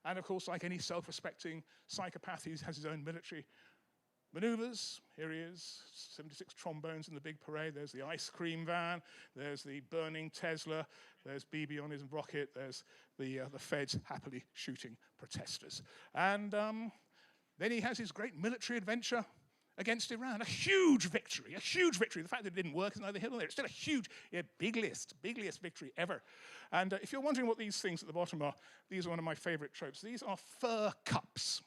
And of course, like any self-respecting psychopath, he has his own military. maneuvers. Here he is, 76 trombones in the big parade. There's the ice cream van. There's the burning Tesla. There's Bibi on his rocket. There's the feds happily shooting protesters. And then he has his great military adventure against Iran. A huge victory, a huge victory. The fact that it didn't work is neither here nor there. It's still a huge, biggest victory ever. And if you're wondering what these things at the bottom are, these are one of my favorite tropes. These are fur cups.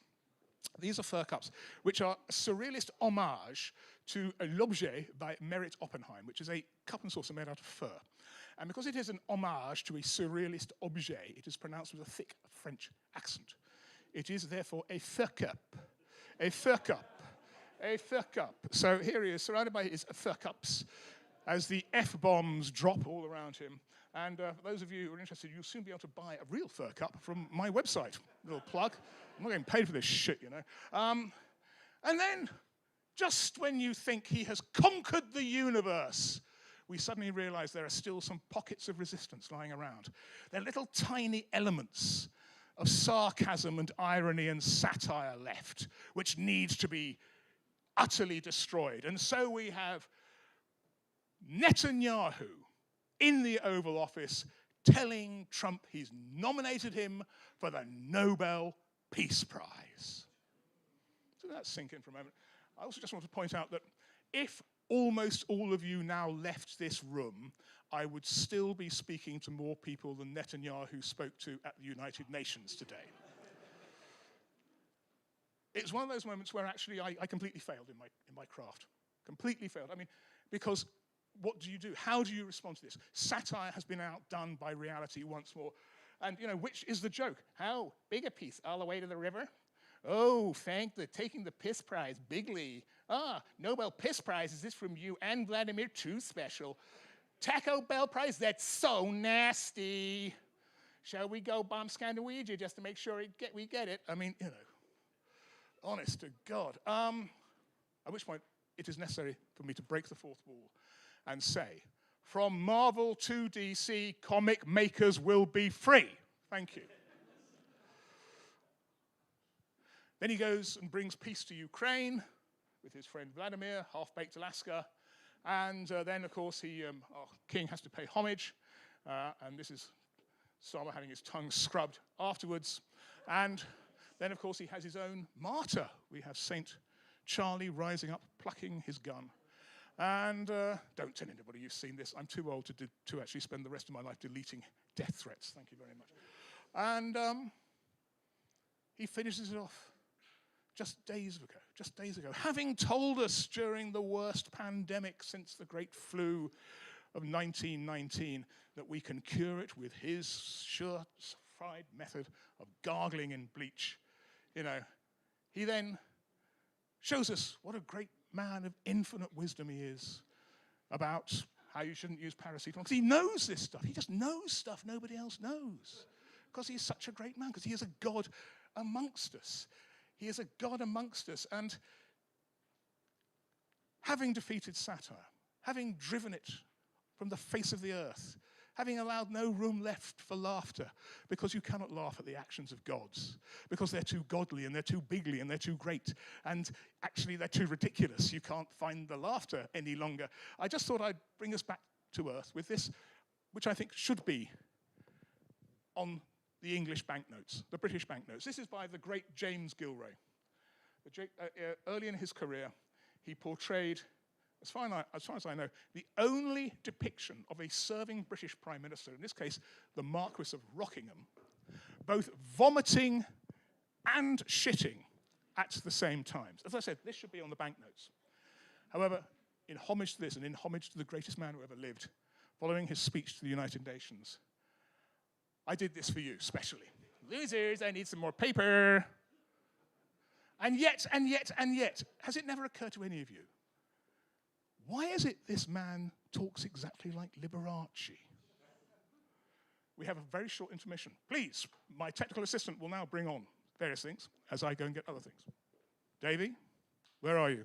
These are fur cups, which are a surrealist homage to L'Objet by Merit Oppenheim, which is a cup and saucer made out of fur. And because it is an homage to a surrealist objet, it is pronounced with a thick French accent. It is therefore a fur cup. A fur cup. A fur cup. So here he is, surrounded by his fur cups, as the F-bombs drop all around him. And for those of you who are interested, you'll soon be able to buy a real fur cup from my website. Little plug. I'm not getting paid for this shit, you know. And then, just when you think he has conquered the universe, we suddenly realize there are still some pockets of resistance lying around. They're little tiny elements of sarcasm and irony and satire left, which needs to be utterly destroyed. And so we have Netanyahu in the Oval Office telling Trump he's nominated him for the Nobel Peace Prize. So that sink in for a moment. I also just want to point out that if almost all of you now left this room, I would still be speaking to more people than Netanyahu spoke to at the United Nations today. It's one of those moments where actually I completely failed in my craft. Completely failed. I mean, because what do you do? How do you respond to this? Satire has been outdone by reality once more. And, you know, which is the joke? How big a piece? All the way to the river? Oh, thank the taking the piss prize bigly. Ah, Nobel Piss Prize, is this from you and Vladimir too special? Taco Bell Prize, that's so nasty. Shall we go bomb Scandinavia just to make sure we get it? I mean, you know, honest to God. At which point, it is necessary for me to break the fourth wall and say, from Marvel to DC, comic makers will be free. Thank you. Then he goes and brings peace to Ukraine with his friend Vladimir, half-baked Alaska. And then, of course, our king has to pay homage. And this is Sama having his tongue scrubbed afterwards. And then, of course, he has his own martyr. We have Saint Charlie rising up, plucking his gun. And don't tell anybody you've seen this. I'm too old to actually spend the rest of my life deleting death threats. Thank you very much. And he finishes it off just days ago, having told us during the worst pandemic since the Great Flu of 1919 that we can cure it with his sure-tried method of gargling in bleach. You know, he then shows us what a great man of infinite wisdom he is about how you shouldn't use paracetamol. Because he knows this stuff. He just knows stuff nobody else knows. Because he's such a great man. Because he is a God amongst us. He is a God amongst us. And having defeated satire, having driven it from the face of the earth, having allowed no room left for laughter, because you cannot laugh at the actions of gods, because they're too godly and they're too bigly and they're too great, and actually they're too ridiculous. You can't find the laughter any longer. I just thought I'd bring us back to earth with this, which I think should be on the English banknotes, the British banknotes. This is by the great James Gilray. Early in his career, he portrayed, as far as I know, the only depiction of a serving British Prime Minister, in this case, the Marquis of Rockingham, both vomiting and shitting at the same time. As I said, this should be on the banknotes. However, in homage to this, and in homage to the greatest man who ever lived, following his speech to the United Nations, I did this for you, specially. Losers, I need some more paper. And yet, has it never occurred to any of you? Why is it this man talks exactly like Liberace? We have a very short intermission. Please, my technical assistant will now bring on various things as I go and get other things. Davey, where are you?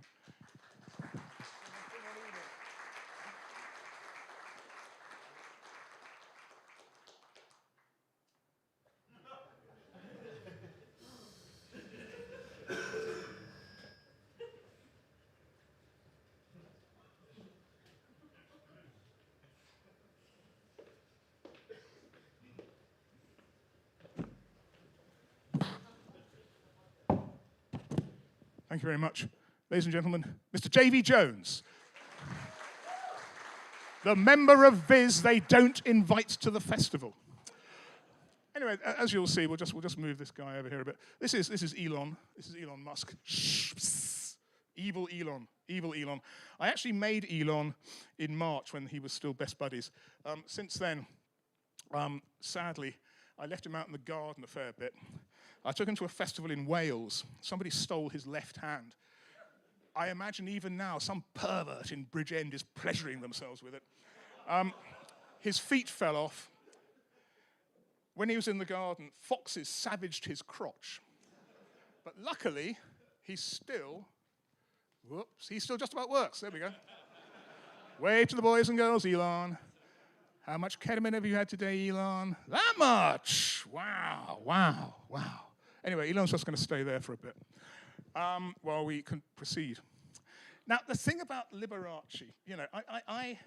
Thank you very much. Ladies and gentlemen, Mr. J.V. Jones. The member of Viz they don't invite to the festival. Anyway, as you'll see, we'll just move this guy over here a bit. This is Elon. This is Elon Musk. Shh, psst. Evil Elon. Evil Elon. I actually made Elon in March when he was still best buddies. Since then, sadly, I left him out in the garden a fair bit. I took him to a festival in Wales. Somebody stole his left hand. I imagine even now some pervert in Bridgend is pleasuring themselves with it. His feet fell off. When he was in the garden, foxes savaged his crotch. But luckily, he's still just about works. There we go. Wave to the boys and girls, Elon. How much ketamine have you had today, Elon? That much! Wow, wow, wow. Anyway, Elon's just going to stay there for a bit while we can proceed. Now, the thing about Liberace, you know, I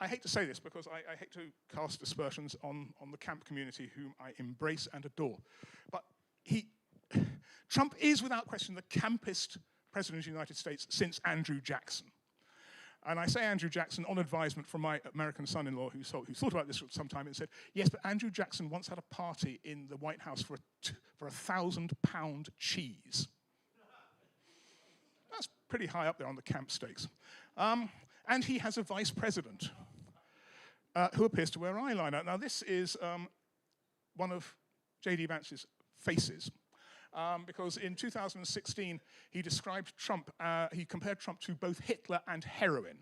hate to say this because I hate to cast aspersions on the camp community whom I embrace and adore. But Trump is without question the campest president of the United States since Andrew Jackson. And I say Andrew Jackson on advisement from my American son-in-law who thought about this for some time and said, yes, but Andrew Jackson once had a party in the White House for a 1,000-pound cheese. That's pretty high up there on the camp stakes. And he has a vice president who appears to wear eyeliner. Now, this is one of J.D. Vance's faces, because in 2016, he described Trump, he compared Trump to both Hitler and heroin.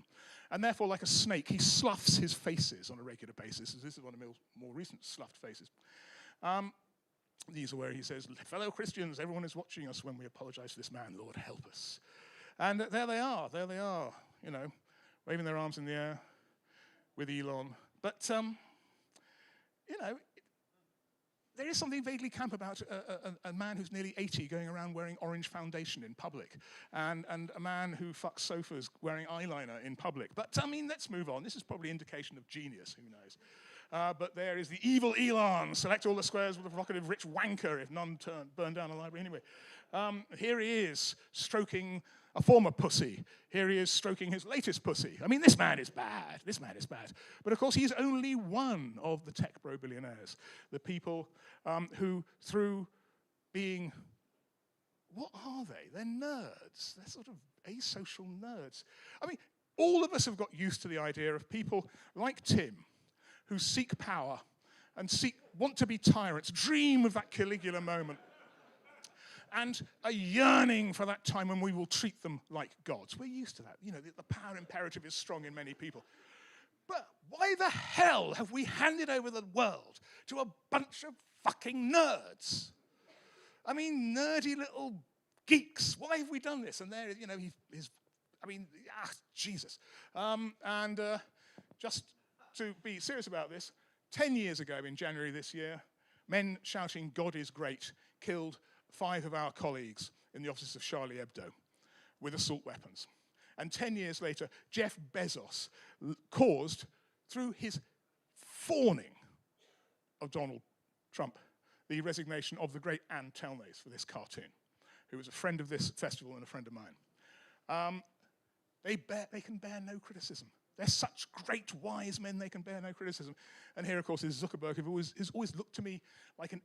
And therefore, like a snake, he sloughs his faces on a regular basis. This is one of the more recent sloughed faces. These are where he says, fellow Christians, everyone is watching us when we apologize to this man. Lord, help us. And there they are, you know, waving their arms in the air with Elon. But, you know, there is something vaguely camp about a man who's nearly 80 going around wearing orange foundation in public, and a man who fucks sofas wearing eyeliner in public. But, I mean, let's move on. This is probably indication of genius, who knows. But there is the evil Elon. Select all the squares with a provocative rich wanker if none burn down a library anyway. Here he is, stroking a former pussy. Here he is stroking his latest pussy. I mean, this man is bad. This man is bad. But of course, he's only one of the tech bro billionaires. The people who, through being, what are they? They're nerds. They're sort of asocial nerds. I mean, all of us have got used to the idea of people like Tim, who seek power and want to be tyrants, dream of that Caligula moment, and a yearning for that time when we will treat them like gods. We're used to that. You know, the power imperative is strong in many people. But why the hell have we handed over the world to a bunch of fucking nerds? I mean, nerdy little geeks. Why have we done this? And there, you know, Jesus. Just to be serious about this, 10 years ago in January this year, men shouting, God is great, killed 5 of our colleagues in the offices of Charlie Hebdo with assault weapons. And 10 years later, Jeff Bezos caused, through his fawning of Donald Trump, the resignation of the great Ann Telnace for this cartoon, who was a friend of this festival and a friend of mine. They can bear no criticism. They're such great, wise men, they can bear no criticism. And here, of course, is Zuckerberg, who has always looked to me like an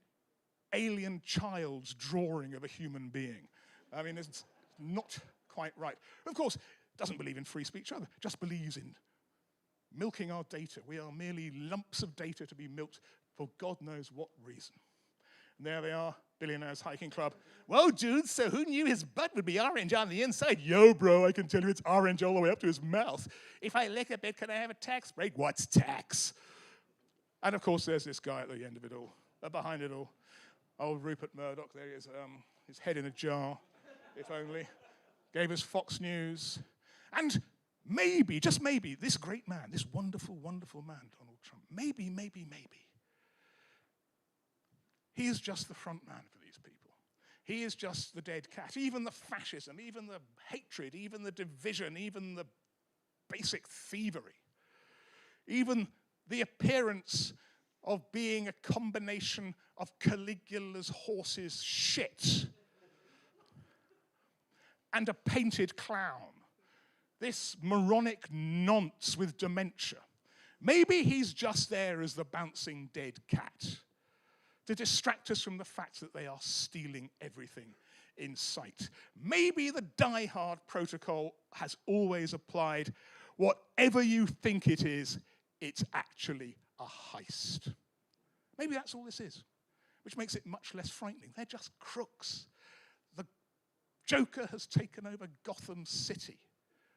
alien child's drawing of a human being. I mean, it's not quite right. Of course, doesn't believe in free speech either, just believes in milking our data. We are merely lumps of data to be milked for God knows what reason. And there they are, Billionaires Hiking Club. Whoa, dude, so who knew his butt would be orange on the inside? Yo, bro, I can tell you it's orange all the way up to his mouth. If I lick a bit, can I have a tax break? What's tax? And of course, there's this guy at the end of it all, behind it all. Old Rupert Murdoch, there he is, his head in a jar, if only. Gave us Fox News. And maybe, just maybe, this great man, this wonderful, wonderful man, Donald Trump, maybe, he is just the front man for these people. He is just the dead cat. Even the fascism, even the hatred, even the division, even the basic thievery, even the appearance of being a combination of Caligula's horse's shit. and a painted clown. This moronic nonce with dementia. Maybe he's just there as the bouncing dead cat to distract us from the fact that they are stealing everything in sight. Maybe the die-hard protocol has always applied. Whatever you think it is, it's actually a heist. Maybe that's all this is, which makes it much less frightening. They're just crooks. The Joker has taken over Gotham City.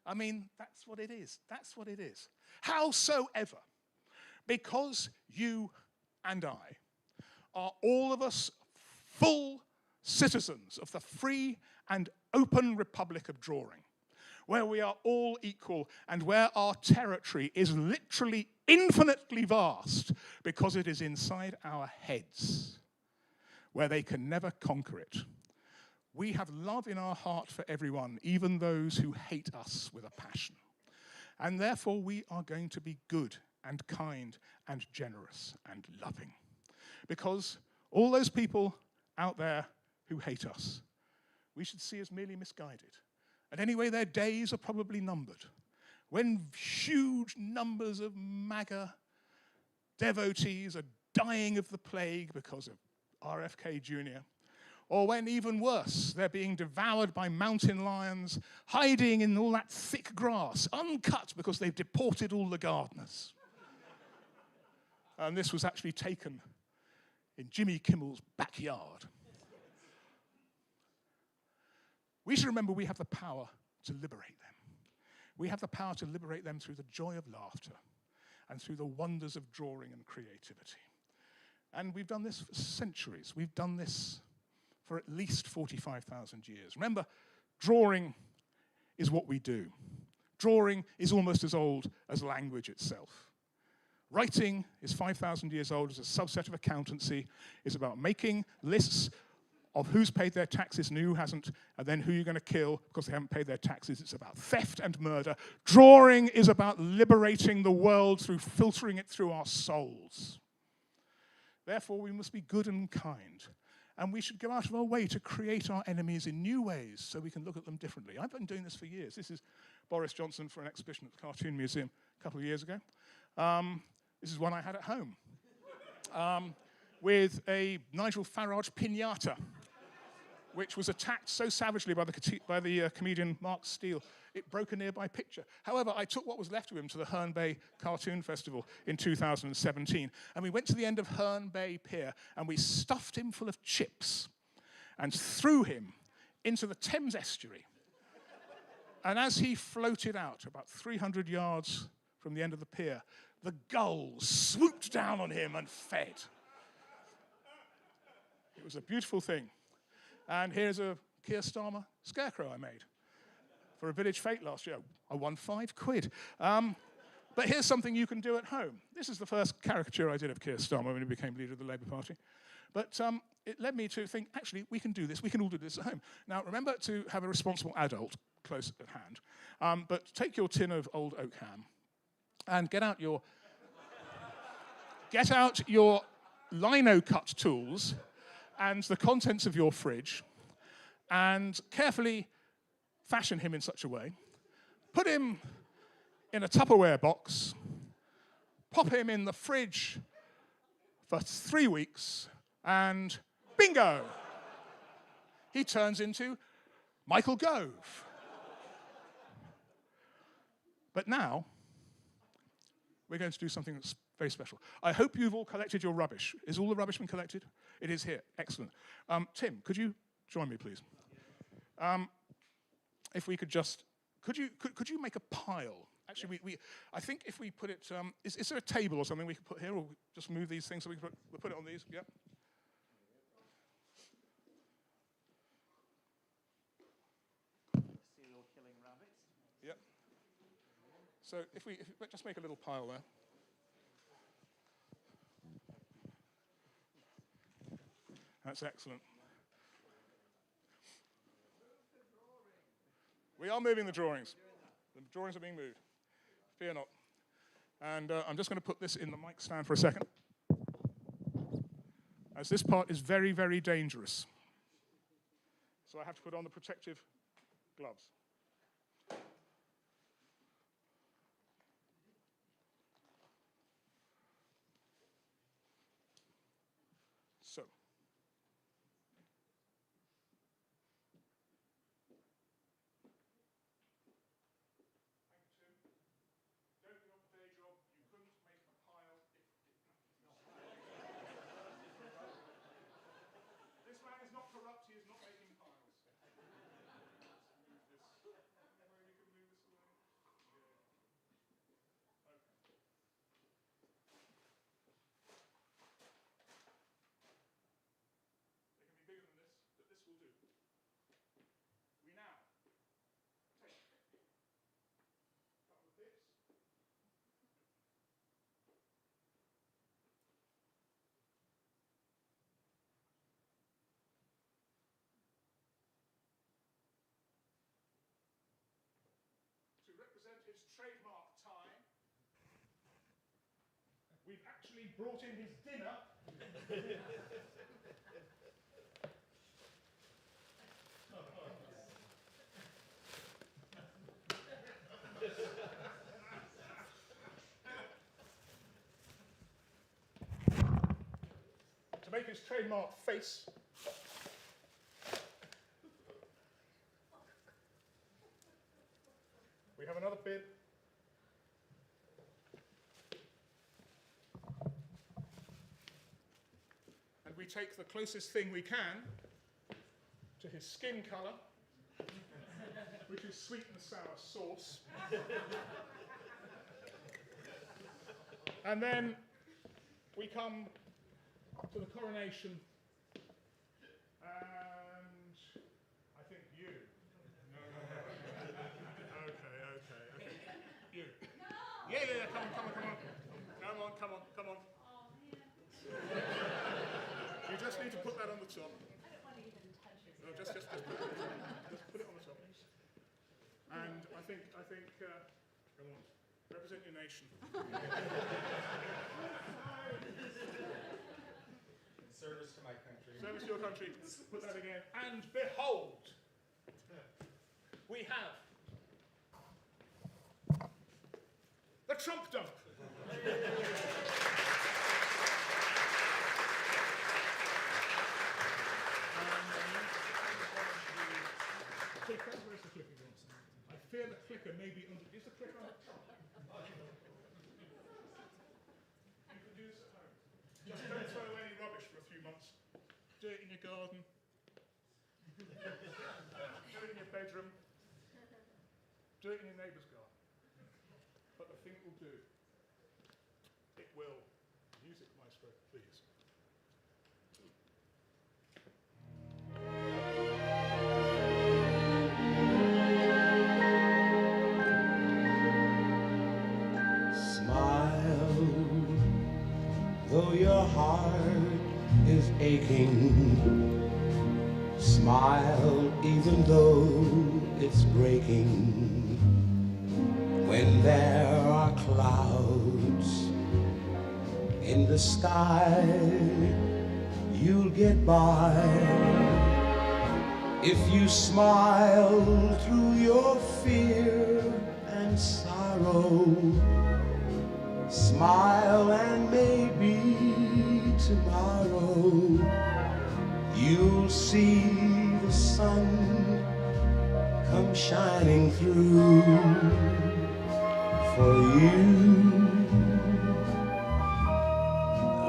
I mean, that's what it is. That's what it is. Howsoever, because you and I are all of us full citizens of the free and open Republic of Drawing, where we are all equal and where our territory is literally infinitely vast because it is inside our heads, where they can never conquer it. We have love in our heart for everyone, even those who hate us with a passion. And therefore we are going to be good and kind and generous and loving. Because all those people out there who hate us, we should see as merely misguided. And anyway, their days are probably numbered. When huge numbers of MAGA devotees are dying of the plague because of RFK Jr., or when, even worse, they're being devoured by mountain lions, hiding in all that thick grass, uncut because they've deported all the gardeners. And this was actually taken in Jimmy Kimmel's backyard. We should remember we have the power to liberate them. We have the power to liberate them through the joy of laughter and through the wonders of drawing and creativity. And we've done this for centuries. We've done this for at least 45,000 years. Remember, drawing is what we do. Drawing is almost as old as language itself. Writing is 5,000 years old as a subset of accountancy. It's about making lists of who's paid their taxes and who hasn't, and then who you're going to kill because they haven't paid their taxes. It's about theft and murder. Drawing is about liberating the world through filtering it through our souls. Therefore, we must be good and kind. And we should go out of our way to create our enemies in new ways so we can look at them differently. I've been doing this for years. This is Boris Johnson for an exhibition at the Cartoon Museum a couple of years ago. This is one I had at home with a Nigel Farage piñata, which was attacked so savagely by the comedian Mark Steele, it broke a nearby picture. However, I took what was left of him to the Herne Bay Cartoon Festival in 2017, and we went to the end of Herne Bay Pier, and we stuffed him full of chips and threw him into the Thames estuary. And as he floated out about 300 yards from the end of the pier, the gulls swooped down on him and fed. It was a beautiful thing. And here's a Keir Starmer scarecrow I made for a village fete last year. I won £5. But here's something you can do at home. This is the first caricature I did of Keir Starmer when he became leader of the Labour Party. But it led me to think, actually, we can do this. We can all do this at home. Now, remember to have a responsible adult close at hand. But take your tin of old oak ham and get out your lino cut tools and the contents of your fridge and carefully fashion him in such a way, put him in a Tupperware box, pop him in the fridge for 3 weeks, and bingo! He turns into Michael Gove. But now, we're going to do something that's very special. I hope you've all collected your rubbish. Is all the rubbish been collected? It is here. Excellent. Tim, could you join me, please? If we could just, could you make a pile? Actually, I think if we put it, is there a table or something we could put here, or just move these things so we'll put it on these? Yeah. Serial killing rabbits. Yep. So if we just make a little pile there. That's excellent. We are moving the drawings. The drawings are being moved. Fear not. And I'm just going to put this in the mic stand for a second, as this part is very, very dangerous. So I have to put on the protective gloves. So. This man is not corrupt, he is not making piles. Move this. Where we can move this away. Yeah. Okay. They can be bigger than this, but this will do. We now take a couple of bits. To represent his trademark tie, we've actually brought in his dinner. To make his trademark face, we have another bib. And we take the closest thing we can to his skin colour, which is sweet and sour sauce. And then we come to the coronation, and I think you. No. Okay. You. No. Yeah. Come on. Oh, man. You just need to put that on the top. I don't want to even touch his No, just put it on the top. Just put it on the top. And I think, come on, represent your nation. Service to my country. Service to your country. Put that again. And behold, we have the Trump dunk. Where's the clicker gone? I fear the clicker may be under. Is the clicker on? You can do this at home. Just don't throw away any rubbish for a few months. Do it in your garden. Do it in your bedroom. Do it in your neighbour's garden. But the thing it will do, it will. Music, maestro, please. Though your heart is aching, smile even though it's breaking. When there are clouds in the sky, you'll get by. If you smile through your fear and sorrow, smile and maybe tomorrow you'll see the sun come shining through for you.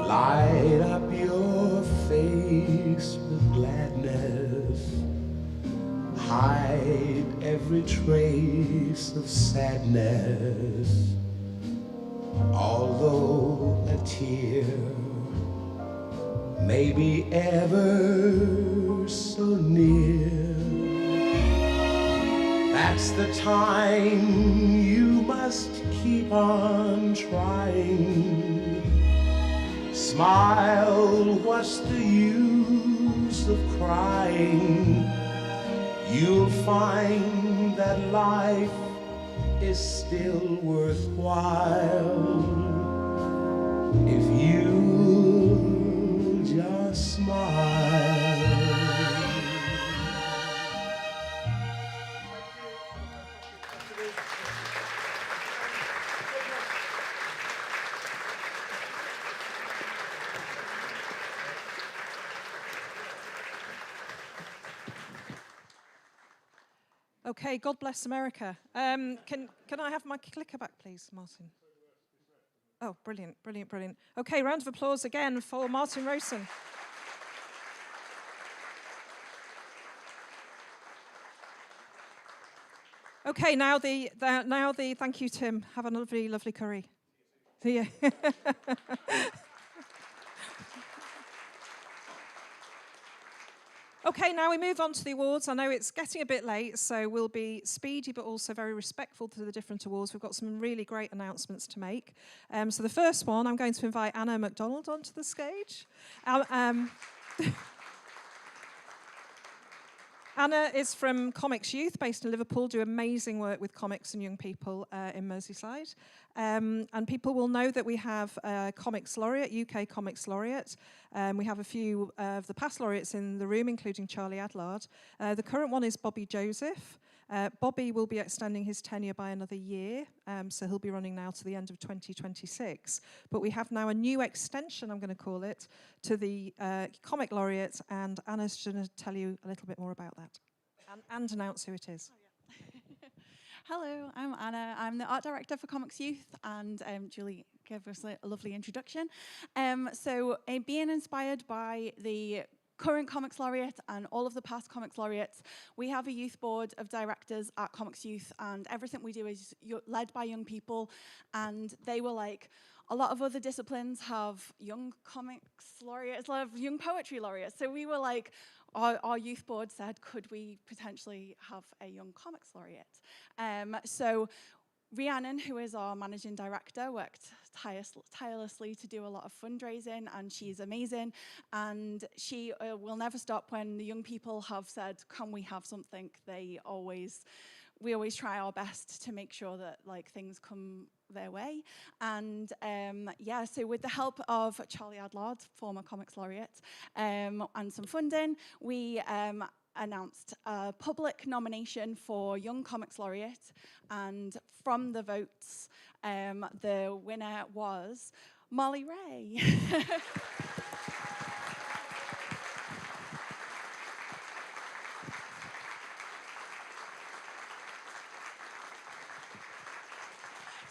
Light up your face with gladness, hide every trace of sadness. Although a tear may be ever so near, that's the time you must keep on trying. Smile, what's the use of crying? You'll find that life is still worthwhile if you just smile. Okay, God bless America. Can I have my clicker back, please, Martin? Oh, brilliant, brilliant, brilliant. Okay, round of applause again for Martin Rowson. Okay, now the thank you, Tim. Have a lovely, lovely curry. See ya. Okay, now we move on to the awards. I know it's getting a bit late, so we'll be speedy but also very respectful to the different awards. We've got some really great announcements to make. So the first one, I'm going to invite Anna MacDonald onto the stage. Anna is from Comics Youth, based in Liverpool, do amazing work with comics and young people in Merseyside. And people will know that we have Comics Laureate, UK Comics Laureate. We have a few of the past laureates in the room, including Charlie Adlard. The current one is Bobby Joseph. Bobby will be extending his tenure by another year, so he'll be running now to the end of 2026. But we have now a new extension, I'm going to call it, to the Comic Laureate, and Anna's going to tell you a little bit more about that and announce who it is. Oh, yeah. Hello, I'm Anna. I'm the art director for Comics Youth, and Julie gave us a lovely introduction. So being inspired by the current Comics Laureate and all of the past Comics Laureates, we have a youth board of directors at Comics Youth, and everything we do is led by young people, and they were like, a lot of other disciplines have young comics laureates, a lot of young poetry laureates, so we were like, our youth board said, could we potentially have a young comics laureate? So Rhiannon, who is our managing director, worked tirelessly to do a lot of fundraising, and she's amazing. And she will never stop when the young people have said, can we have something? We always try our best to make sure that things come their way. And so with the help of Charlie Adlard, former Comics Laureate, and some funding, we announced a public nomination for Young Comics Laureate, and from the votes, the winner was Molly Ray.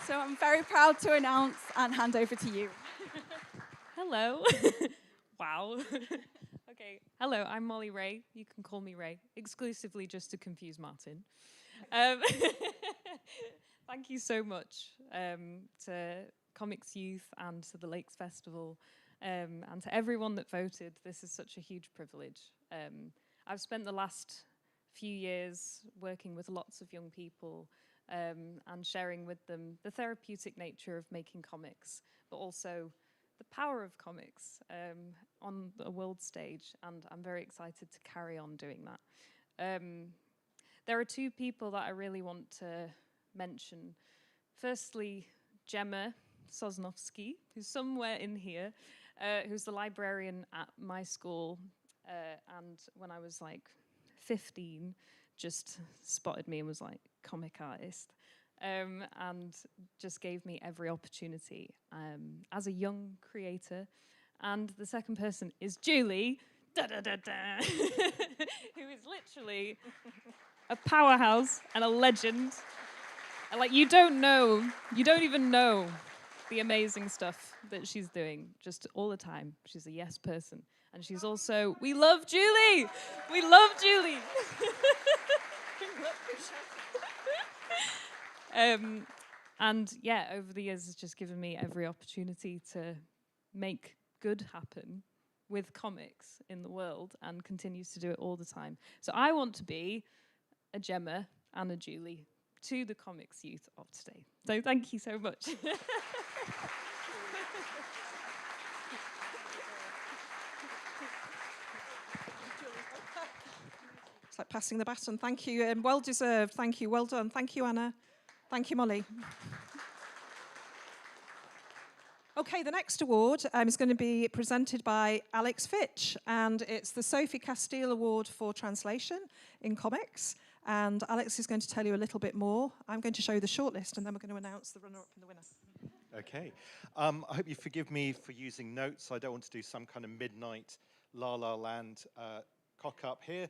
So I'm very proud to announce and hand over to you. Hello. Wow. Okay. Hello, I'm Molly Ray. You can call me Ray, exclusively just to confuse Martin. Thank you so much to Comics Youth and to the Lakes Festival and to everyone that voted. This is such a huge privilege. I've spent the last few years working with lots of young people and sharing with them the therapeutic nature of making comics, but also the power of comics on a world stage, and I'm very excited to carry on doing that. There are two people that I really want to mention. Firstly, Gemma Sosnowski, who's somewhere in here, who's the librarian at my school, and when I was 15, just spotted me and was like, comic artist, and just gave me every opportunity as a young creator. And the second person is Julie, who is literally a powerhouse and a legend. And you don't even know the amazing stuff that she's doing just all the time. She's a yes person. And she's also, we love Julie! We love Julie! And yeah, over the years, it's just given me every opportunity to make good happen with comics in the world, and continues to do it all the time. So I want to be a Gemma and a Julie to the Comics Youth of today. So thank you so much. It's like passing the baton. Thank you, and well deserved. Thank you, well done. Thank you, Anna. Thank you, Molly. Okay, the next award is going to be presented by Alex Fitch, and it's the Sophie Castile Award for Translation in Comics. And Alex is going to tell you a little bit more. I'm going to show you the shortlist, and then we're going to announce the runner-up and the winner. Okay. I hope you forgive me for using notes. I don't want to do some kind of midnight La La Land cock-up here.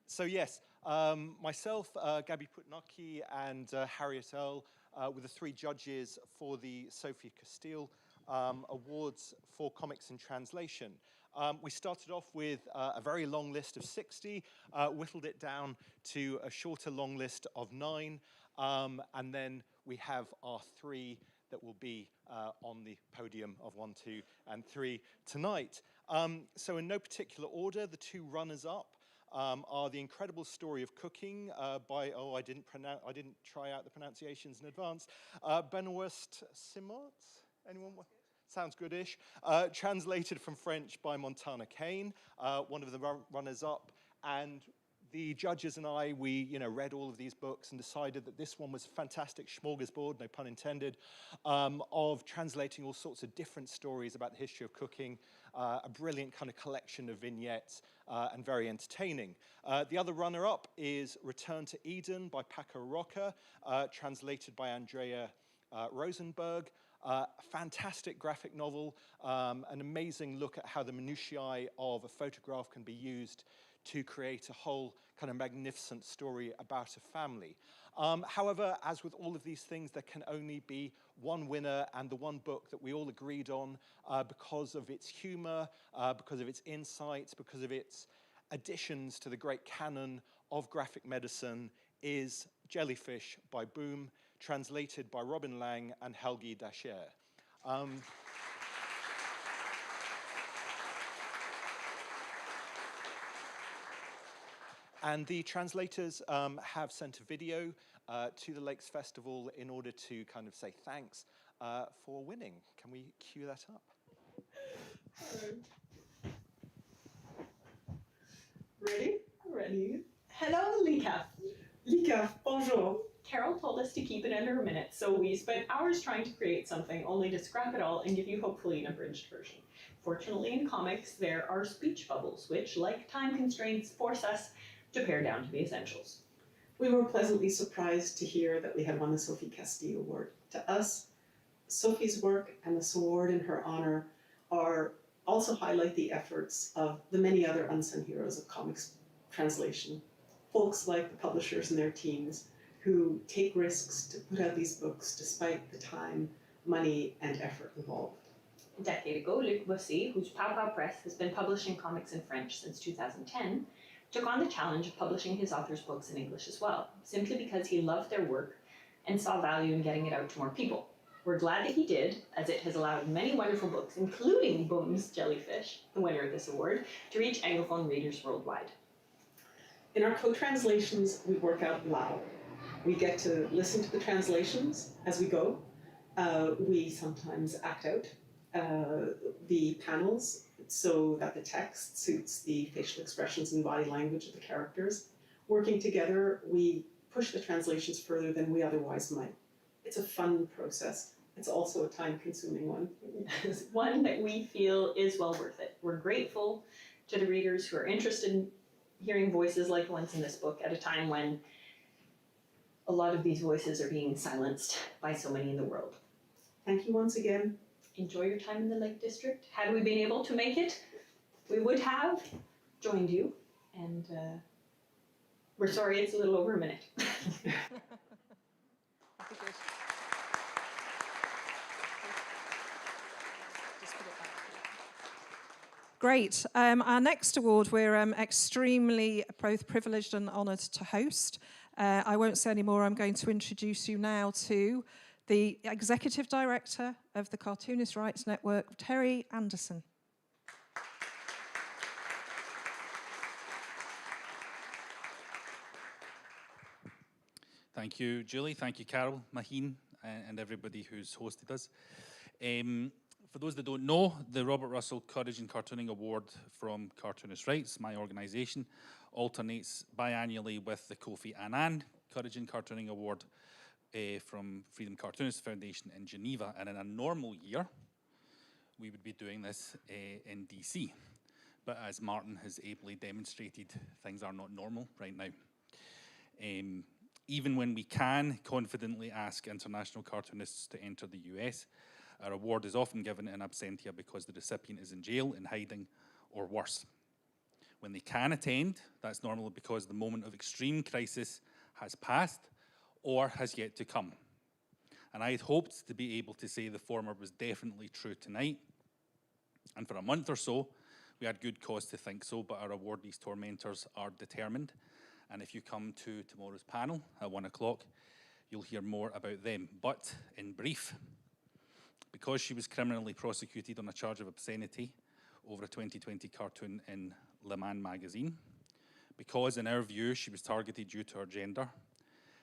So yes, Myself, Gabby Putnaki, and Harriet Earle were the 3 judges for the Sophie Castile Awards for Comics in Translation. We started off with a very long list of 60, whittled it down to a shorter long list of 9, and then we have our 3 that will be on the podium of 1, 2, and 3 tonight. So in no particular order, the 2 runners-up are The Incredible Story of Cooking by, I didn't try out the pronunciations in advance, Benoit Simot, anyone? Sounds goodish. Translated from French by Montana Kane, one of the runners-up, and the judges and I, we read all of these books and decided that this one was a fantastic smorgasbord, no pun intended, of translating all sorts of different stories about the history of cooking, a brilliant kind of collection of vignettes, and very entertaining. The other runner-up is Return to Eden by Paco Roca, translated by Andrea Rosenberg. A fantastic graphic novel, an amazing look at how the minutiae of a photograph can be used to create a whole kind of magnificent story about a family. However, as with all of these things, there can only be one winner, and the one book that we all agreed on because of its humor, because of its insights, because of its additions to the great canon of graphic medicine is Jellyfish by Boom, translated by Robin Lang and Helgi Dasher. And the translators have sent a video to the Lakes Festival in order to kind of say thanks for winning. Can we cue that up? Ready? Ready. Hello, LICAF. LICAF, bonjour. Carol told us to keep it under a minute, so we spent hours trying to create something only to scrap it all and give you hopefully an abridged version. Fortunately, in comics, there are speech bubbles, which, like time constraints, force us to pare down to the essentials. We were pleasantly surprised to hear that we had won the Sophie Castile Award. To us, Sophie's work and this award in her honor also highlight the efforts of the many other unsung heroes of comics translation. Folks like the publishers and their teams who take risks to put out these books despite the time, money, and effort involved. A decade ago, Luc Bossy, whose Pow Pow Press has been publishing comics in French since 2010, took on the challenge of publishing his authors' books in English as well, simply because he loved their work and saw value in getting it out to more people. We're glad that he did, as it has allowed many wonderful books, including Boom's Jellyfish, the winner of this award, to reach Anglophone readers worldwide. In our co-translations, we work out loud. We get to listen to the translations as we go. We sometimes act out the panels so that the text suits the facial expressions and body language of the characters. Working together, we push the translations further than we otherwise might. It's a fun process. It's also a time-consuming one. One that we feel is well worth it. We're grateful to the readers who are interested in hearing voices like the ones in this book at a time when a lot of these voices are being silenced by so many in the world. Thank you once again. Enjoy your time in the Lake District. Had we been able to make it, we would have joined you. And we're sorry it's a little over a minute. Great. Our next award, we're extremely both privileged and honoured to host. I won't say any more. I'm going to introduce you now to the Executive Director of the Cartoonist Rights Network, Terry Anderson. Thank you, Julie. Thank you, Carol, Maheen, and everybody who's hosted us. For those that don't know, the Robert Russell Courage in Cartooning Award from Cartoonist Rights, my organisation, alternates biannually with the Kofi Annan Courage in Cartooning Award from Freedom Cartoonist Foundation in Geneva. And in a normal year, we would be doing this in DC. But as Martin has ably demonstrated, things are not normal right now. Even when we can confidently ask international cartoonists to enter the US, our award is often given in absentia because the recipient is in jail, in hiding, or worse. When they can attend, that's normally because the moment of extreme crisis has passed or has yet to come. And I had hoped to be able to say the former was definitely true tonight. And for a month or so, we had good cause to think so, but our awardees' tormentors are determined. And if you come to tomorrow's panel at 1 o'clock, you'll hear more about them. But in brief, because she was criminally prosecuted on a charge of obscenity over a 2020 cartoon in Le Mans magazine, because in our view she was targeted due to her gender,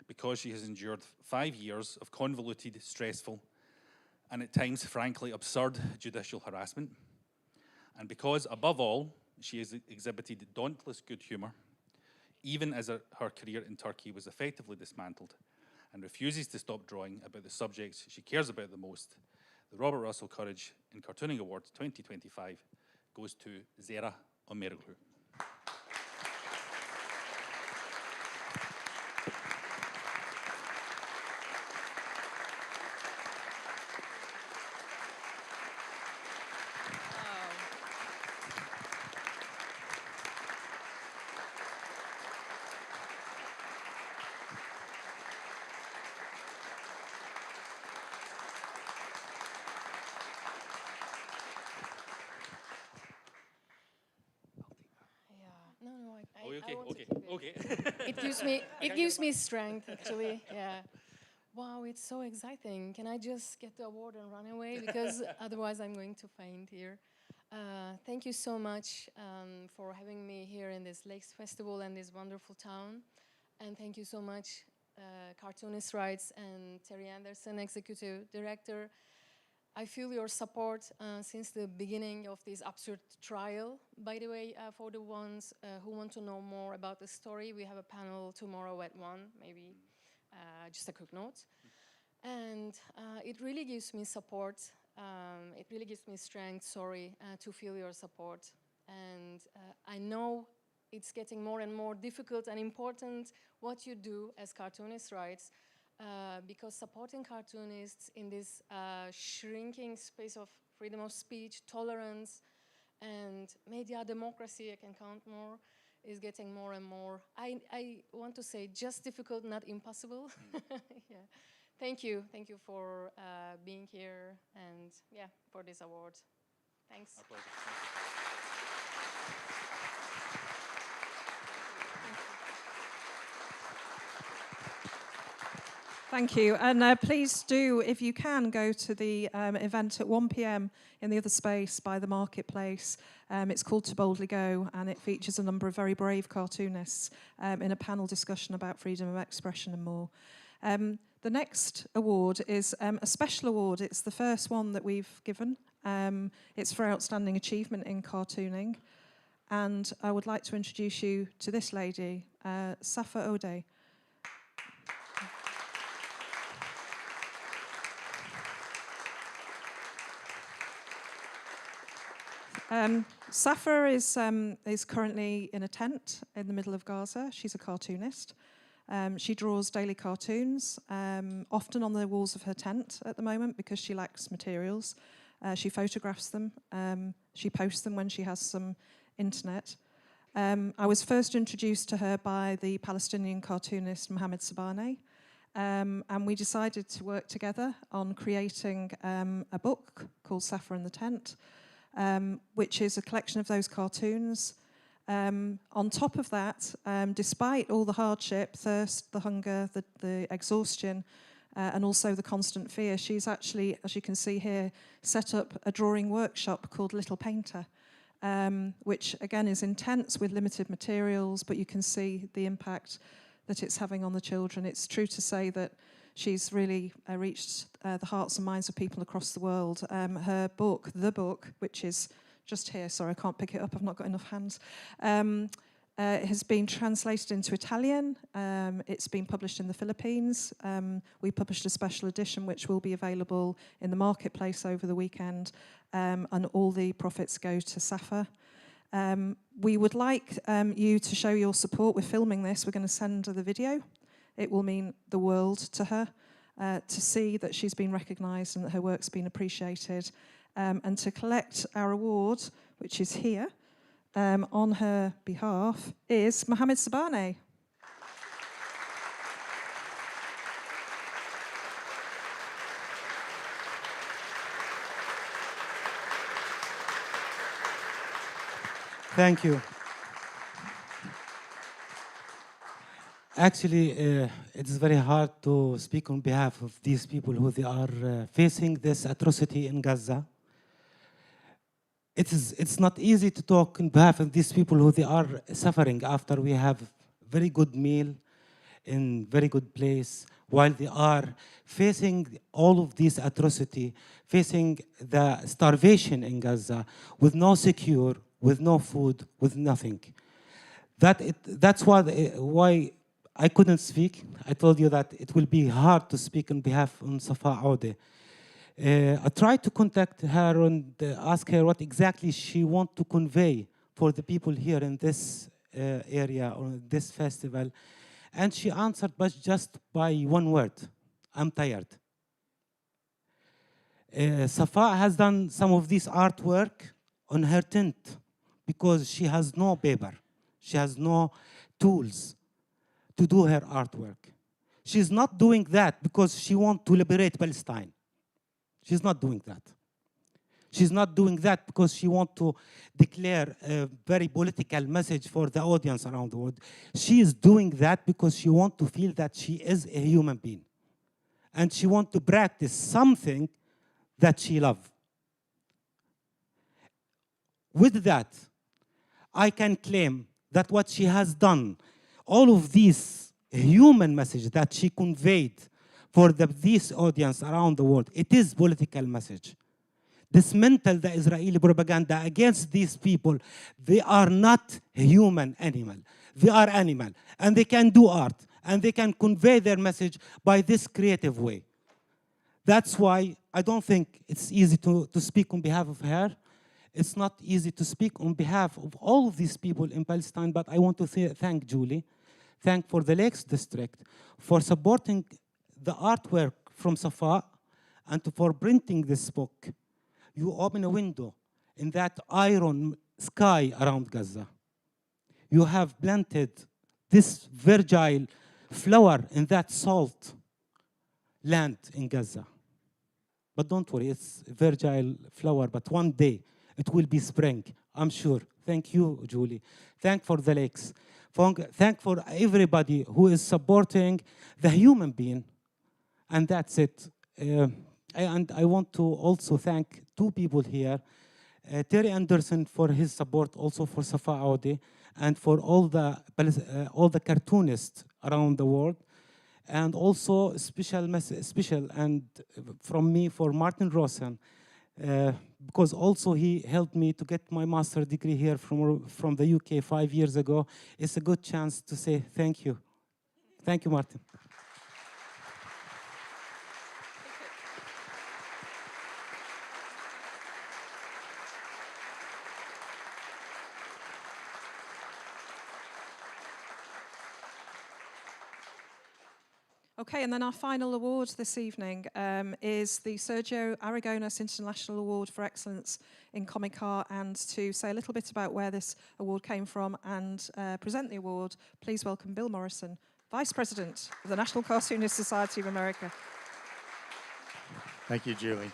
because she has endured 5 years of convoluted, stressful, and at times frankly absurd judicial harassment, and because above all she has exhibited dauntless good humour, even as her career in Turkey was effectively dismantled, and refuses to stop drawing about the subjects she cares about the most, the Robert Russell Courage in Cartooning Awards 2025 goes to Zehra Ömeroglu. Okay. It gives me strength, actually. Yeah. Wow, it's so exciting. Can I just get the award and run away? Because otherwise I'm going to faint here. Thank you so much for having me here in this Lakes Festival and this wonderful town. And thank you so much, Cartoonist Rights and Terry Anderson, Executive Director. I feel your support since the beginning of this absurd trial. By the way, for the ones who want to know more about the story, we have a panel tomorrow at 1, maybe just a quick note. And it really gives me support. It really gives me strength, to feel your support. And I know it's getting more and more difficult and important what you do as Cartoonist Rights, because supporting cartoonists in this shrinking space of freedom of speech, tolerance, and media democracy, I can count more, is getting more and more, I want to say, just difficult, not impossible. Yeah. Thank you for being here and for this award. Thanks. Our pleasure. Thank you. And please do, if you can, go to the event at 1 p.m. in the other space by the marketplace. It's called To Boldly Go, and it features a number of very brave cartoonists in a panel discussion about freedom of expression and more. The next award is a special award. It's the first one that we've given. It's for outstanding achievement in cartooning. And I would like to introduce you to this lady, Safa Ode. Safa is currently in a tent in the middle of Gaza. She's a cartoonist. She draws daily cartoons, often on the walls of her tent at the moment because she lacks materials. She photographs them. She posts them when she has some internet. I was first introduced to her by the Palestinian cartoonist Mohammed Sabaneh, and we decided to work together on creating a book called Safa and the Tent, which is a collection of those cartoons. On top of that, despite all the hardship, thirst, the hunger, the exhaustion, and also the constant fear, she's actually, as you can see here, set up a drawing workshop called Little Painter, which again is intense with limited materials, but you can see the impact that it's having on the children. It's true to say that she's really reached the hearts and minds of people across the world. Her book, The Book, which is just here, sorry, I can't pick it up, I've not got enough hands, has been translated into Italian. It's been published in the Philippines. We published a special edition which will be available in the marketplace over the weekend, and all the profits go to Safa. We would like you to show your support. We're filming this. We're going to send her the video. It will mean the world to her to see that she's been recognised and that her work's been appreciated. And to collect our award, which is here, on her behalf is Mohammed Sabane. Thank you. Actually, it's very hard to speak on behalf of these people who they are facing this atrocity in Gaza. It's not easy to talk on behalf of these people who they are suffering after we have very good meal in very good place, while they are facing all of this atrocity, facing the starvation in Gaza with no secure, with no food, with nothing. That's why I couldn't speak. I told you that it will be hard to speak on behalf of Safa Aude. I tried to contact her and ask her what exactly she wants to convey for the people here in this area or this festival. And she answered just by one word: I'm tired. Safa has done some of this artwork on her tent because she has no paper. She has no tools to do her artwork. She's not doing that because she wants to liberate Palestine. She's not doing that. She's not doing that because she wants to declare a very political message for the audience around the world. She is doing that because she wants to feel that she is a human being. And she wants to practice something that she loves. With that, I can claim that what she has done, all of these human message that she conveyed for this audience around the world, it is political message. Dismantle the Israeli propaganda against these people. They are not human animal. They are animal, and they can do art, and they can convey their message by this creative way. That's why I don't think it's easy to speak on behalf of her. It's not easy to speak on behalf of all of these people in Palestine, but I want to thank Julie, thank for the Lakes District for supporting the artwork from Safa and for printing this book. You open a window in that iron sky around Gaza. You have planted this virgin flower in that salt land in Gaza. But don't worry, it's a virgin flower, but one day it will be spring, I'm sure. Thank you, Julie. Thank for the lakes. Thank for everybody who is supporting the human being. And that's it. And I want to also thank two people here. Terry Anderson for his support, also for Safa Aude, and for all the cartoonists around the world. And also special and from me for Martin Rowson, because also he helped me to get my master's degree here from the UK 5 years ago. It's a good chance to say thank you. Thank you, Martin. Okay, and then our final award this evening is the Sergio Aragones International Award for Excellence in Comic Art. And to say a little bit about where this award came from and present the award, please welcome Bill Morrison, Vice President of the National Cartoonist Society of America. Thank you, Julie.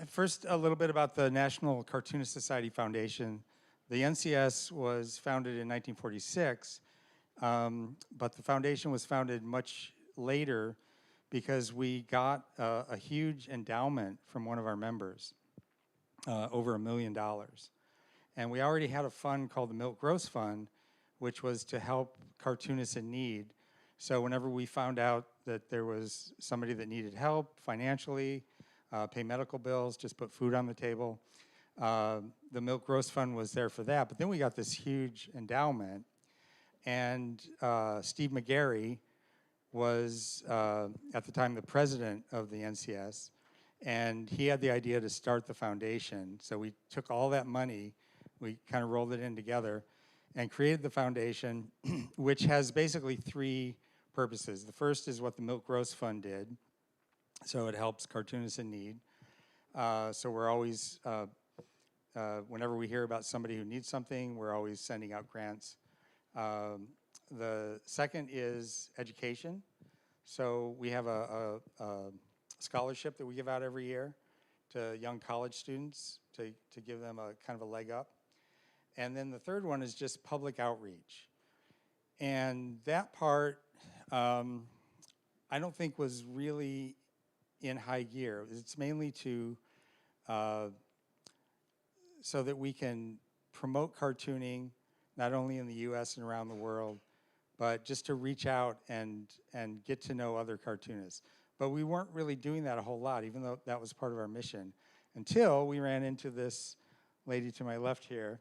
First, a little bit about the National Cartoonist Society Foundation. The NCS was founded in 1946. But the foundation was founded much later because we got a huge endowment from one of our members, over $1 million. And we already had a fund called the Milk Gross Fund, which was to help cartoonists in need. So whenever we found out that there was somebody that needed help financially, pay medical bills, just put food on the table, the Milk Gross Fund was there for that. But then we got this huge endowment. And Steve McGarry was, at the time, the president of the NCS, and he had the idea to start the foundation. So we took all that money, we kind of rolled it in together, and created the foundation, which has basically three purposes. The first is what the Milk Gross Fund did, so it helps cartoonists in need. So we're always whenever we hear about somebody who needs something, we're always sending out grants. The second is education. So we have a scholarship that we give out every year to young college students to give them a kind of a leg up. And then the third one is just public outreach. And that part, I don't think was really in high gear. It's mainly to, so that we can promote cartooning, not only in the US and around the world, but just to reach out and get to know other cartoonists. But we weren't really doing that a whole lot, even though that was part of our mission, until we ran into this lady to my left here,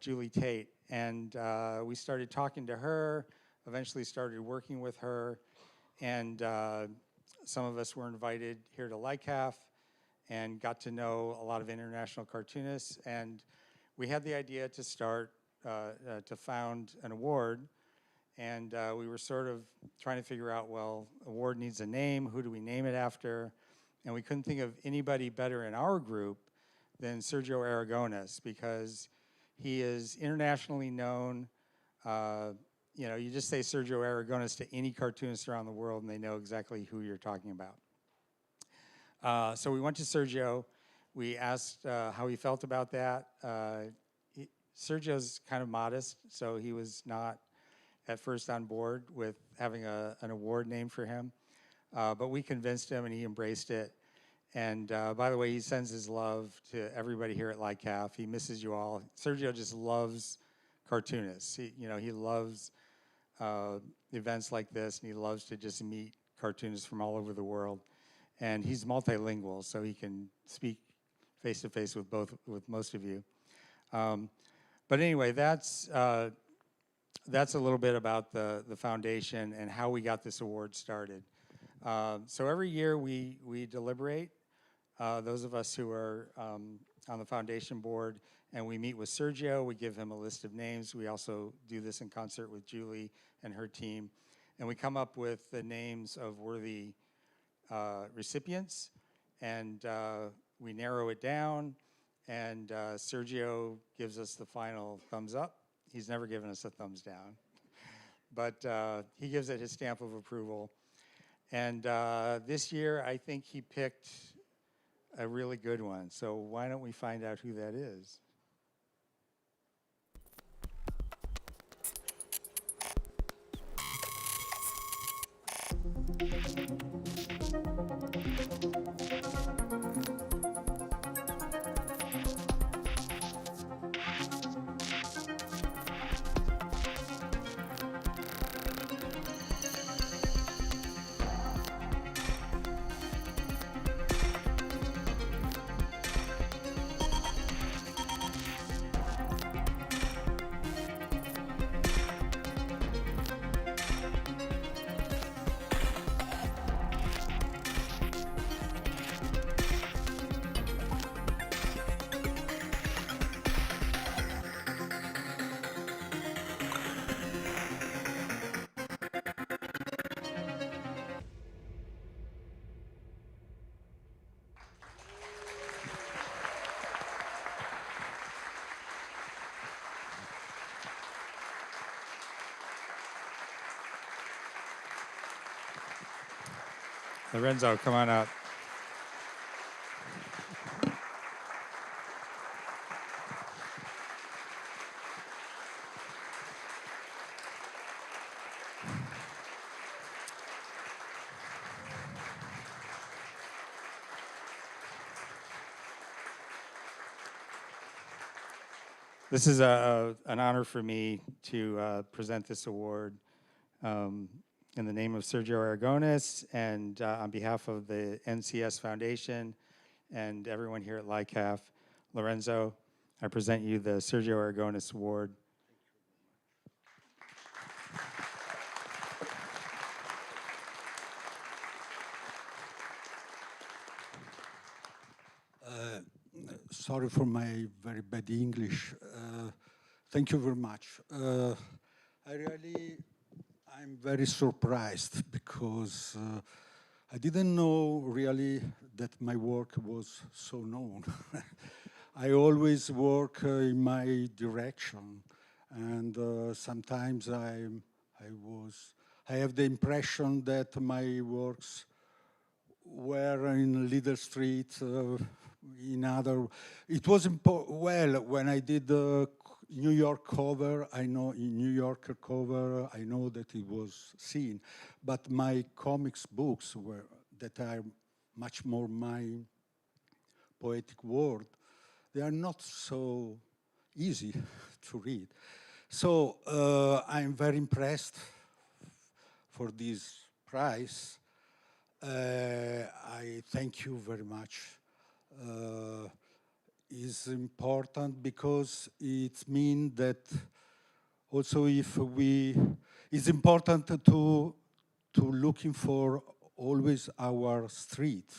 Julie Tate. And we started talking to her, eventually started working with her, and some of us were invited here to LICAF and got to know a lot of international cartoonists. And we had the idea to start, to found an award. And we were sort of trying to figure out, well, award needs a name, who do we name it after? And we couldn't think of anybody better in our group than Sergio Aragones, because he is internationally known. You know, you just say Sergio Aragones to any cartoonist around the world and they know exactly who you're talking about. So we went to Sergio. We asked how he felt about that. Sergio's kind of modest, so he was not at first on board with having an award named for him. But we convinced him and he embraced it. And by the way, he sends his love to everybody here at LICAF. He misses you all. Sergio just loves cartoonists. He loves events like this, and he loves to just meet cartoonists from all over the world. And he's multilingual, so he can speak face to face with most of you. But anyway, that's a little bit about the foundation and how we got this award started. So every year we deliberate, those of us who are on the foundation board, and we meet with Sergio. We give him a list of names. We also do this in concert with Julie and her team. And we come up with the names of worthy recipients, and we narrow it down, and Sergio gives us the final thumbs up. He's never given us a thumbs down, but he gives it his stamp of approval. And this year, I think he picked a really good one. So why don't we find out who that is? Lorenzo, come on up. This is an honor for me to present this award in the name of Sergio Aragones and on behalf of the NCS Foundation and everyone here at LICAF. Lorenzo, I present you the Sergio Aragones Award. Sorry for my very bad English. Thank you very much. I'm very surprised because I didn't know really that my work was so known. I always work in my direction, and sometimes I have the impression that my works were in Little Street, in other. It was well when I did the New York cover. I know in New Yorker cover, I know that it was seen, but my comics books were that are much more my poetic world. They are not so easy to read. So I'm very impressed for this prize. I thank you very much. It's important because it means that also it's important to looking for always our street,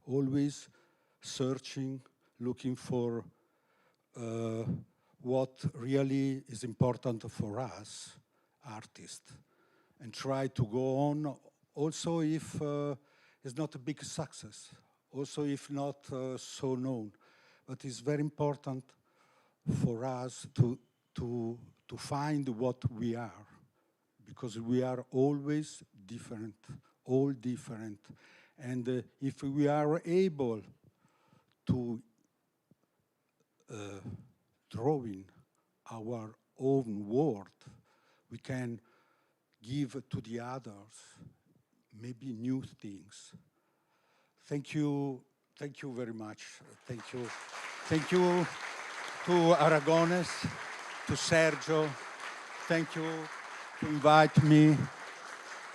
always searching, looking for what really is important for us, artists, and try to go on, also if it's not a big success, also if not so known. But it's very important for us to find what we are, because we are always different, all different. And if we are able to drawing our own world, we can give to the others maybe new things. Thank you very much. Thank you to Aragones, to Sergio. Thank you to invite me.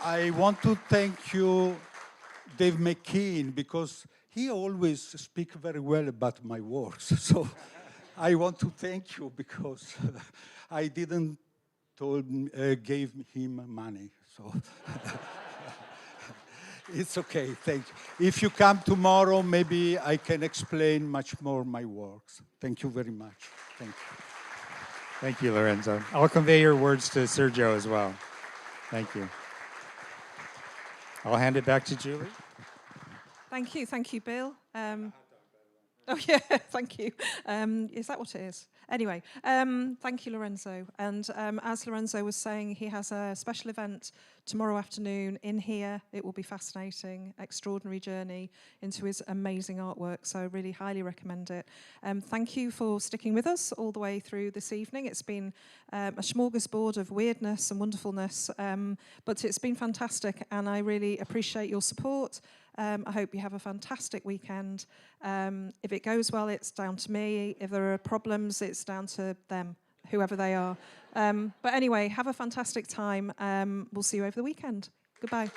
I want to thank you, Dave McKean, because he always speaks very well about my works. So I want to thank you because I didn't gave him money. So it's okay, thank you. If you come tomorrow, maybe I can explain much more my works. Thank you very much. Thank you. Thank you, Lorenzo. I'll convey your words to Sergio as well. Thank you. I'll hand it back to Julie. Thank you, Bill. Oh yeah, thank you. Is that what it is? Anyway, thank you, Lorenzo. And as Lorenzo was saying, he has a special event tomorrow afternoon in here. It will be fascinating, extraordinary journey into his amazing artwork. So I really highly recommend it. Thank you for sticking with us all the way through this evening. It's been a smorgasbord of weirdness and wonderfulness, but it's been fantastic, and I really appreciate your support. I hope you have a fantastic weekend. If it goes well, it's down to me. If there are problems, it's down to them, whoever they are. But anyway, have a fantastic time. We'll see you over the weekend. Goodbye.